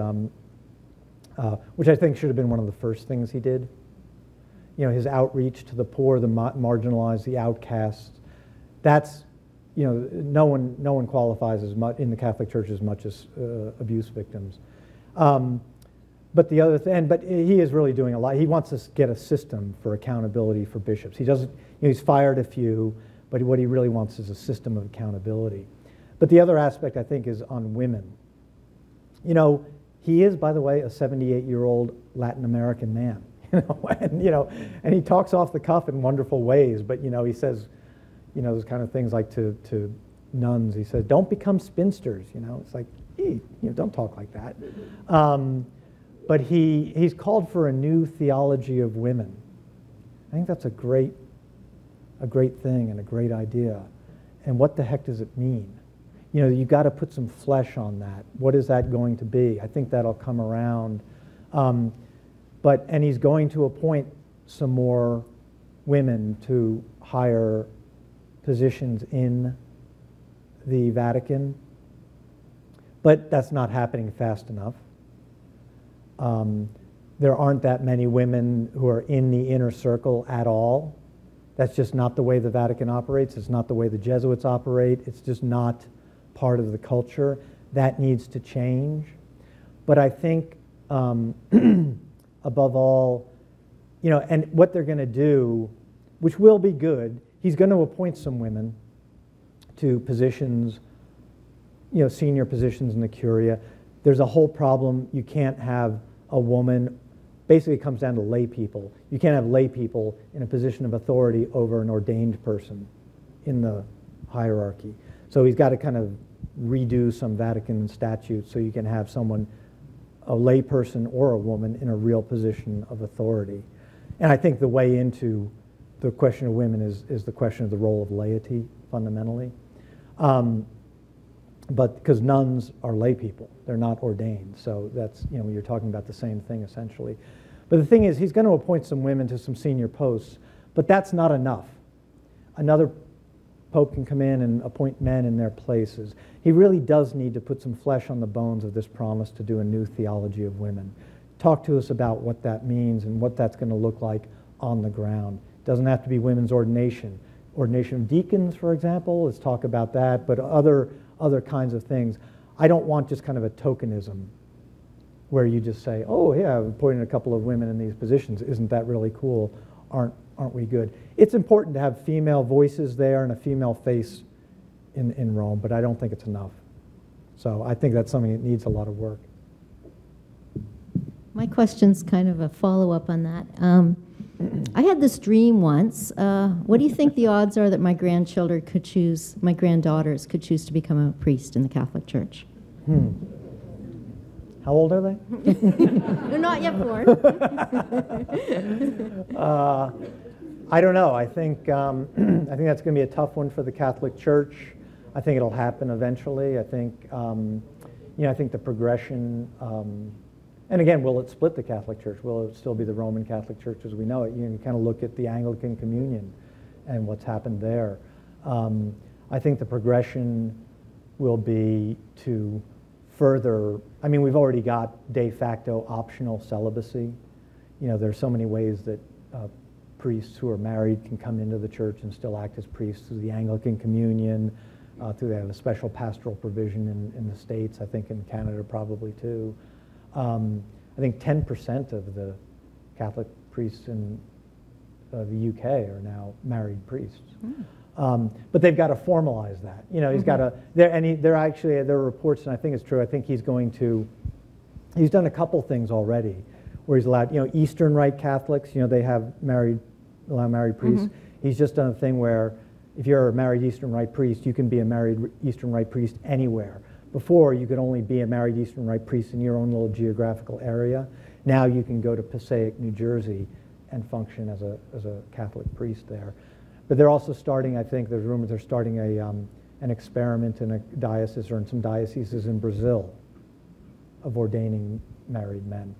which I think should have been one of the first things he did. His outreach to the poor, the marginalized, the outcasts. That's, no one qualifies as much in the Catholic Church as much as abuse victims. But the other thing, but he is really doing a lot. He wants to get a system for accountability for bishops. He doesn't, he's fired a few, but what he really wants is a system of accountability. But the other aspect, I think, is on women. He is, by the way, a 78-year-old Latin American man, and he talks off the cuff in wonderful ways, but, he says, those kind of things like to nuns, he says, don't become spinsters, it's like, don't talk like that. But he's called for a new theology of women. I think that's a great thing and a great idea. And what the heck does it mean? You've got to put some flesh on that. What is that going to be? I think that'll come around. And he's going to appoint some more women to higher positions in the Vatican. But that's not happening fast enough. There aren't that many women who are in the inner circle at all. That's just not the way the Vatican operates. It's not the way the Jesuits operate. It's just not part of the culture. That needs to change. But I think, above all, and what they're going to do, which will be good, he's going to appoint some women to positions, senior positions in the Curia. There's a whole problem. You can't have a woman. Basically, it comes down to lay people. You can't have lay people in a position of authority over an ordained person in the hierarchy. So he's got to kind of redo some Vatican statutes so you can have someone, a lay person or a woman, in a real position of authority. And I think the way into the question of women is the question of the role of laity, fundamentally. But because nuns are lay people, they're not ordained. So that's, you're talking about the same thing essentially. But the thing is, he's going to appoint some women to some senior posts, but that's not enough. Another pope can come in and appoint men in their places. He really does need to put some flesh on the bones of this promise to do a new theology of women. Talk to us about what that means and what that's going to look like on the ground. It doesn't have to be women's ordination. Ordination of deacons, for example, let's talk about that, but other kinds of things. I don't want just kind of a tokenism where you just say, oh yeah, I've appointed a couple of women in these positions. Isn't that really cool? Aren't we good? It's important to have female voices there and a female face in Rome, but I don't think it's enough. So I think that's something that needs a lot of work. My question's kind of a follow-up on that. I had this dream once. What do you think the odds are that my grandchildren could choose, my granddaughters could choose to become a priest in the Catholic Church? How old are they? They're not yet born. I don't know. I think that's going to be a tough one for the Catholic Church. I think it'll happen eventually. I think I think the progression. And again, will it split the Catholic Church? Will it still be the Roman Catholic Church as we know it? You kind of look at the Anglican Communion and what's happened there. I think the progression will be to further, I mean, we've already got de facto optional celibacy. You know, there's so many ways that priests who are married can come into the church and still act as priests through the Anglican Communion, through they have a special pastoral provision in the States, I think in Canada probably too. I think 10% of the Catholic priests in the UK are now married priests. But they've got to formalize that. You know, he's got to, there are reports, and I think it's true, I think he's done a couple things already where he's allowed, you know, Eastern Rite Catholics, you know, they have allow married priests. He's just done a thing where if you're a married Eastern Rite priest, you can be a married Eastern Rite priest anywhere. Before, you could only be a married Eastern Rite priest in your own little geographical area. Now you can go to Passaic, New Jersey, and function as a Catholic priest there. But they're also starting, I think, there's rumors they're starting an experiment in a diocese or in some dioceses in Brazil of ordaining married men.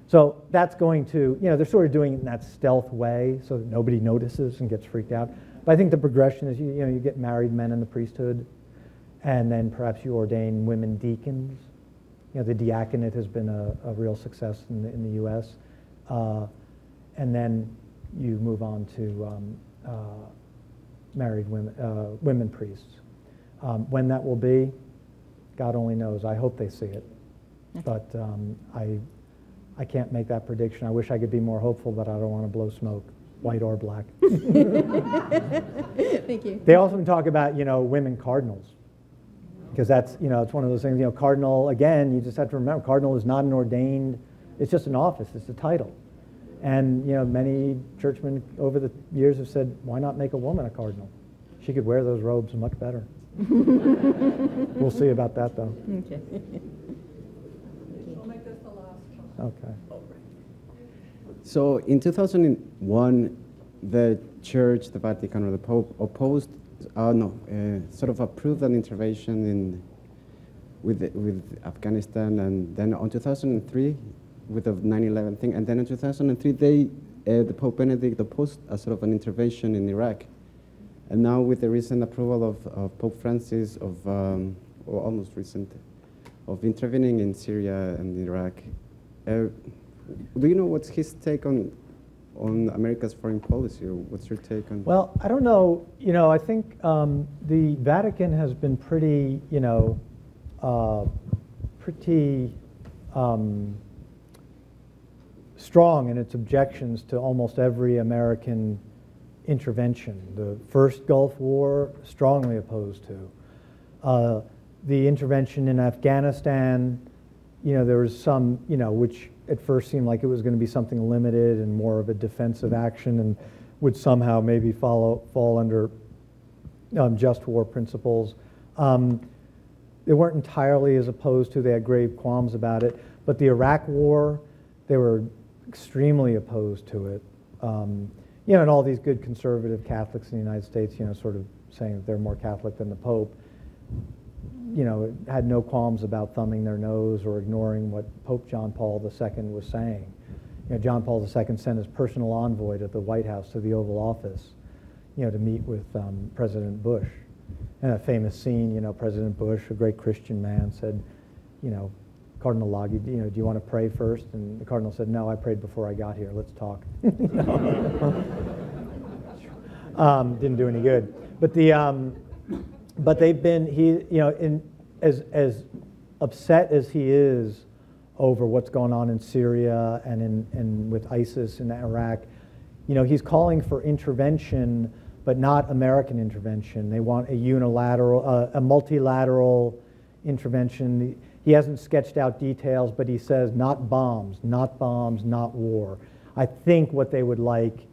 So that's going to, you know, they're sort of doing it in that stealth way so that nobody notices and gets freaked out. But I think the progression is, you know, you get married men in the priesthood, and then perhaps you ordain women deacons. You know, the diaconate has been a real success in the U.S. And then you move on to married women priests. When that will be, God only knows. I hope they see it. But I can't make that prediction. I wish I could be more hopeful, but I don't want to blow smoke, white or black. Thank you. They often talk about, you know, women cardinals. Because that's, you know, it's one of those things, you know, cardinal, again, you just have to remember, cardinal is not an ordained, it's just an office, it's a title. And, you know, many churchmen over the years have said, why not make a woman a cardinal? She could wear those robes much better. We'll see about that, though. Okay. We'll make this the last one. Okay. So in 2001, the Church, the Vatican, or the Pope opposed, sort of approved an intervention with Afghanistan, and then on 2003 with the 9/11 thing, and then in 2003 the Pope Benedict opposed a sort of an intervention in Iraq, and now with the recent approval of Pope Francis or almost recent, of intervening in Syria and Iraq. Do you know what's his take on America's foreign policy, or what's your take on? Well, I don't know. You know, I think the Vatican has been pretty, you know, strong in its objections to almost every American intervention. The first Gulf War, strongly opposed to. The intervention in Afghanistan, you know, there was some, you know, which at first seemed like it was going to be something limited and more of a defensive action and would somehow maybe fall under just war principles. They weren't entirely as opposed to, they had grave qualms about it, but the Iraq War, they were extremely opposed to it. You know, and all these good conservative Catholics in the United States, you know, sort of saying that they're more Catholic than the Pope, you know, had no qualms about thumbing their nose or ignoring what Pope John Paul II was saying. You know, John Paul II sent his personal envoy to the White House, to the Oval Office, you know, to meet with President Bush. And a famous scene, you know, President Bush, a great Christian man, said, you know, Cardinal Laghi, you know, do you want to pray first? And the Cardinal said, no, I prayed before I got here. Let's talk. Didn't do any good. But they've been, you know, as upset as he is over what's going on in Syria and with ISIS in Iraq, you know, he's calling for intervention, but not American intervention. They want a unilateral, a multilateral intervention. He hasn't sketched out details, but he says not bombs, not war. I think what they would like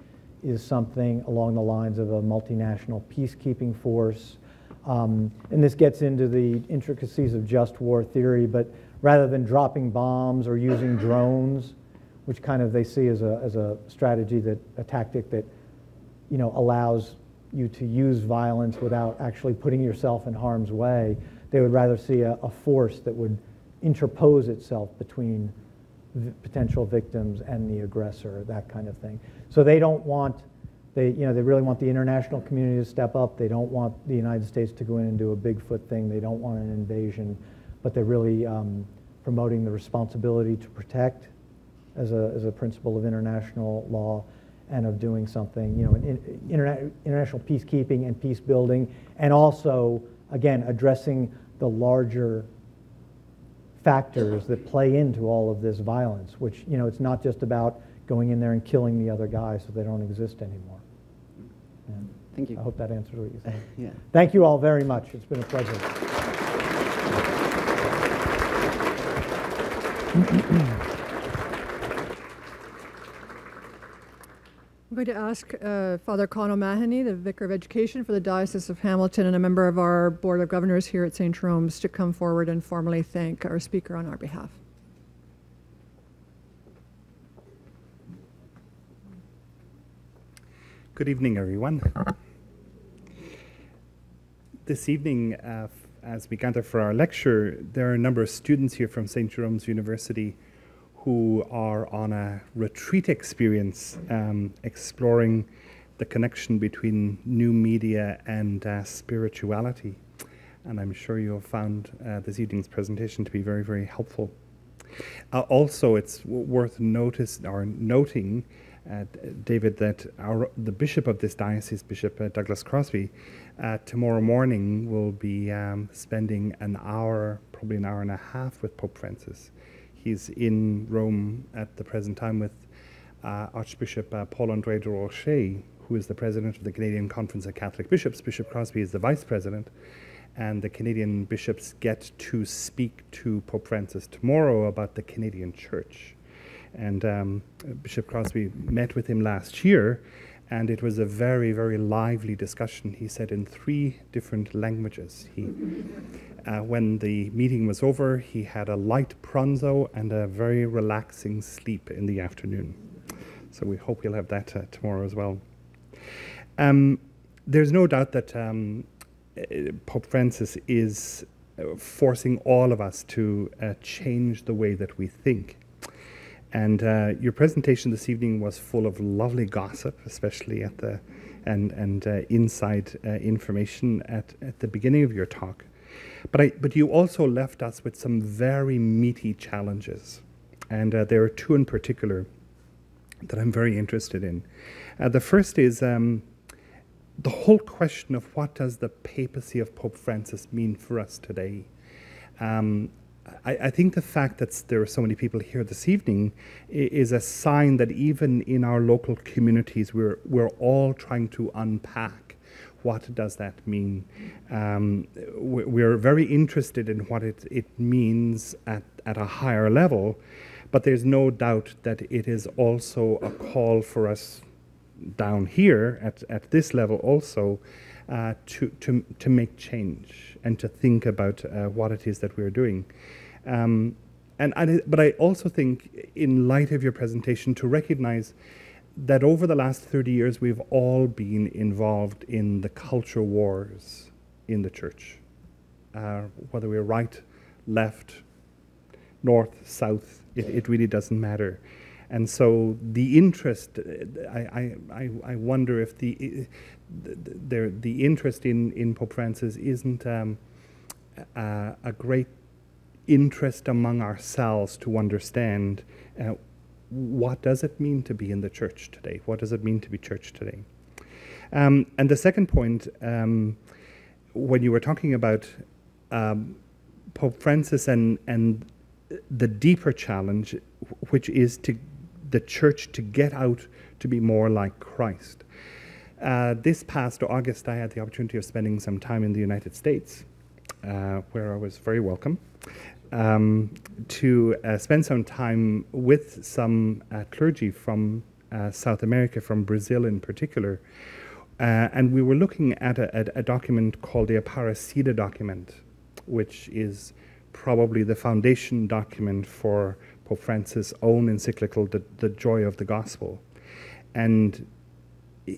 is something along the lines of a multinational peacekeeping force. And this gets into the intricacies of just war theory, but rather than dropping bombs or using drones, which kind of they see as a strategy, a tactic that, allows you to use violence without actually putting yourself in harm's way, they would rather see a force that would interpose itself between potential victims and the aggressor, that kind of thing. So they don't want, they really want the international community to step up. They don't want the United States to go in and do a Bigfoot thing. They don't want an invasion, but they're really promoting the responsibility to protect as a principle of international law and of doing something, international peacekeeping and peace building, and also, again, addressing the larger factors that play into all of this violence, which, it's not just about going in there and killing the other guys so they don't exist anymore. Yeah. Thank you. I hope that answers what you said. Yeah. Thank you all very much. It's been a pleasure. I'm going to ask Father Con O'Mahony, the Vicar of Education for the Diocese of Hamilton and a member of our Board of Governors here at St. Jerome's, to come forward and formally thank our speaker on our behalf. Good evening, everyone. This evening, as we gather for our lecture, there are a number of students here from St. Jerome's University who are on a retreat experience exploring the connection between new media and spirituality. And I'm sure you have found this evening's presentation to be very, very helpful. Also, it's worth noting, David, that the bishop of this diocese, Bishop Douglas Crosby, tomorrow morning will be spending an hour, probably an hour and a half, with Pope Francis. He's in Rome at the present time with Archbishop Paul-André de Rocher, who is the president of the Canadian Conference of Catholic Bishops. Bishop Crosby is the vice president, and the Canadian bishops get to speak to Pope Francis tomorrow about the Canadian Church. And Bishop Crosby met with him last year, and it was a very, very lively discussion. He said in 3 different languages. When the meeting was over, he had a light pranzo and a very relaxing sleep in the afternoon. So we hope he'll have that tomorrow as well. There's no doubt that Pope Francis is forcing all of us to change the way that we think. And your presentation this evening was full of lovely gossip, especially at the and inside information at the beginning of your talk. But you also left us with some very meaty challenges, and there are 2 in particular that I'm very interested in. The first is the whole question of what does the papacy of Pope Francis mean for us today. I think the fact that there are so many people here this evening is a sign that even in our local communities, we're all trying to unpack what does that mean. We're very interested in what it means at a higher level, but there's no doubt that it is also a call for us down here at this level also to make change and to think about what it is that we're doing. But I also think, in light of your presentation, to recognize that over the last 30 years, we've all been involved in the culture wars in the church, whether we're right, left, north, south, it really doesn't matter. And so the interest, I wonder if the interest in Pope Francis isn't a great interest among ourselves to understand what does it mean to be in the church today? What does it mean to be church today? And the second point, when you were talking about Pope Francis and the deeper challenge, which is the church to get out to be more like Christ. This past August, I had the opportunity of spending some time in the United States. where I was very welcome, to spend some time with some clergy from South America, from Brazil in particular. And we were looking at a document called the Aparecida document, which is probably the foundation document for Pope Francis' own encyclical, The Joy of the Gospel. And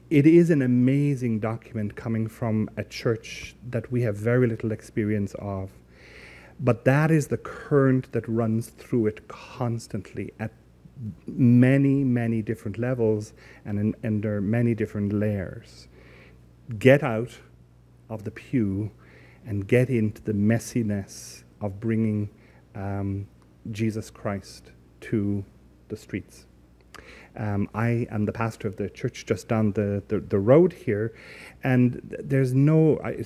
it is an amazing document coming from a church that we have very little experience of. But that is the current that runs through it constantly at many, many different levels and there are many different layers. Get out of the pew and get into the messiness of bringing Jesus Christ to the streets. I am the pastor of the church just down the road here, and there's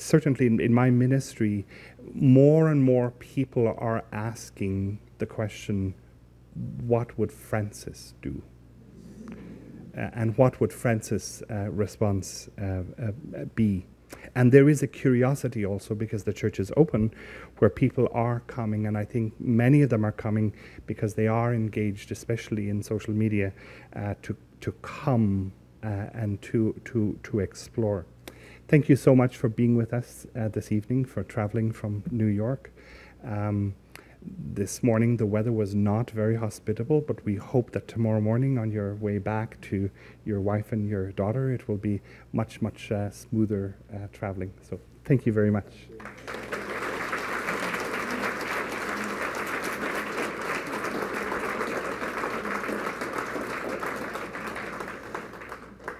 certainly in my ministry, more and more people are asking the question, what would Francis do? And what would Francis' response be? And there is a curiosity also, because the church is open, where people are coming, and I think many of them are coming because they are engaged, especially in social media, to come and to explore. Thank you so much for being with us this evening, for traveling from New York. This morning the weather was not very hospitable, but we hope that tomorrow morning on your way back to your wife and your daughter, it will be much, much smoother traveling. So thank you very much.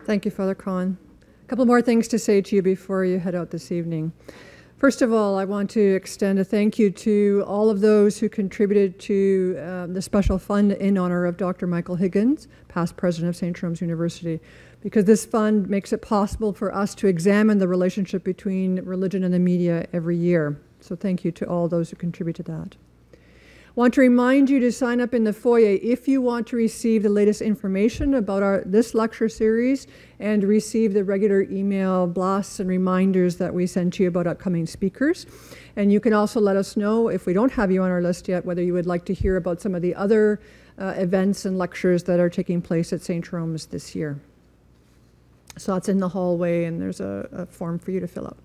Thank you, Father Kahn. A couple more things to say to you before you head out this evening. First of all, I want to extend a thank you to all of those who contributed to the special fund in honor of Dr. Michael Higgins, past president of St. Jerome's University, because this fund makes it possible for us to examine the relationship between religion and the media every year. So thank you to all those who contribute to that. I want to remind you to sign up in the foyer if you want to receive the latest information about this lecture series and receive the regular email blasts and reminders that we send to you about upcoming speakers. And you can also let us know, if we don't have you on our list yet, whether you would like to hear about some of the other events and lectures that are taking place at St. Jerome's this year. So that's in the hallway, and there's a form for you to fill out.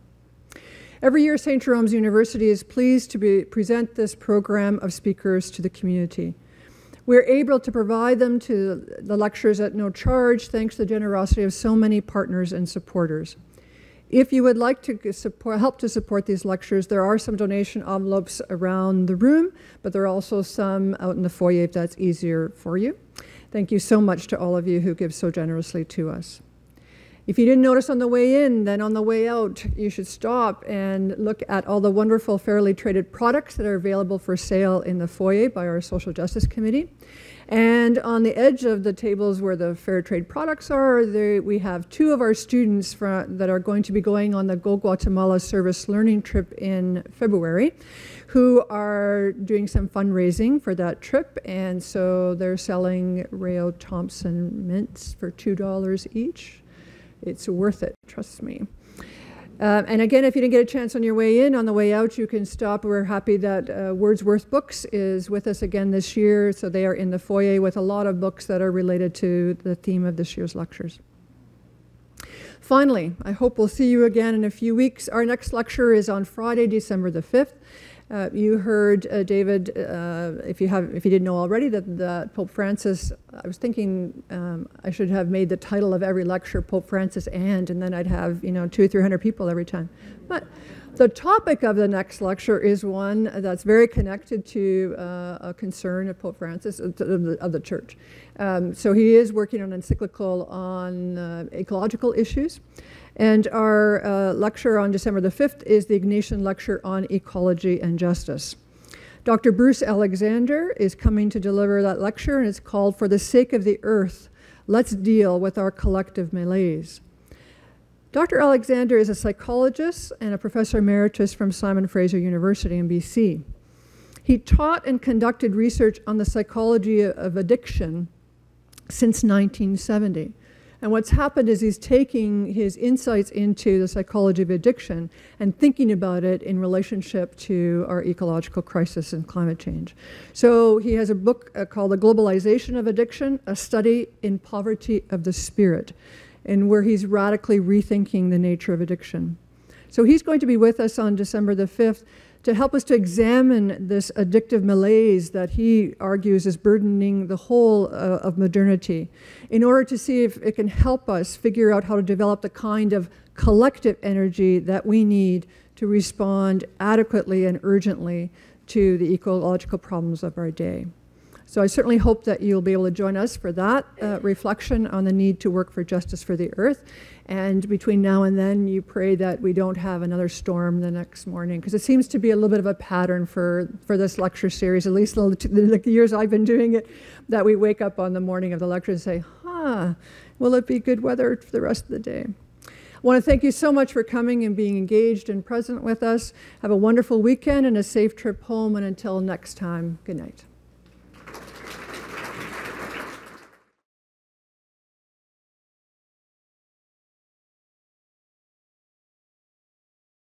Every year, St. Jerome's University is pleased to present this program of speakers to the community. We're able to provide them to the lectures at no charge, thanks to the generosity of so many partners and supporters. If you would like to help to support these lectures, there are some donation envelopes around the room, but there are also some out in the foyer if that's easier for you. Thank you so much to all of you who give so generously to us. If you didn't notice on the way in, then on the way out, you should stop and look at all the wonderful fairly traded products that are available for sale in the foyer by our Social Justice Committee. And on the edge of the tables where the fair trade products are, we have two of our students that are going to be going on the Go Guatemala Service Learning Trip in February, who are doing some fundraising for that trip. And so they're selling Rayo Thompson mints for $2 each. It's worth it, trust me. And again, if you didn't get a chance on your way in, on the way out, you can stop. We're happy that Wordsworth Books is with us again this year. So they are in the foyer with a lot of books that are related to the theme of this year's lectures. Finally, I hope we'll see you again in a few weeks. Our next lecture is on Friday, December the 5th. You heard David, if you didn't know already, that Pope Francis, I was thinking I should have made the title of every lecture Pope Francis and then I'd have 200 or 300 people every time. But the topic of the next lecture is one that's very connected to a concern of Pope Francis, of the Church. So he is working on an encyclical on ecological issues. And our lecture on December the 5th is the Ignatian Lecture on Ecology and Justice. Dr. Bruce Alexander is coming to deliver that lecture, and it's called For the Sake of the Earth, Let's Deal with Our Collective Malaise. Dr. Alexander is a psychologist and a professor emeritus from Simon Fraser University in BC. He taught and conducted research on the psychology of addiction since 1970. And what's happened is he's taking his insights into the psychology of addiction and thinking about it in relationship to our ecological crisis and climate change. So he has a book called The Globalization of Addiction, a study in poverty of the spirit, and where he's radically rethinking the nature of addiction. So he's going to be with us on December the 5th to help us to examine this addictive malaise that he argues is burdening the whole of modernity, in order to see if it can help us figure out how to develop the kind of collective energy that we need to respond adequately and urgently to the ecological problems of our day. So I certainly hope that you'll be able to join us for that reflection on the need to work for justice for the earth. And between now and then, you pray that we don't have another storm the next morning, because it seems to be a little bit of a pattern for this lecture series, at least the years I've been doing it, that we wake up on the morning of the lecture and say, will it be good weather for the rest of the day? I want to thank you so much for coming and being engaged and present with us. Have a wonderful weekend and a safe trip home, and until next time, good night.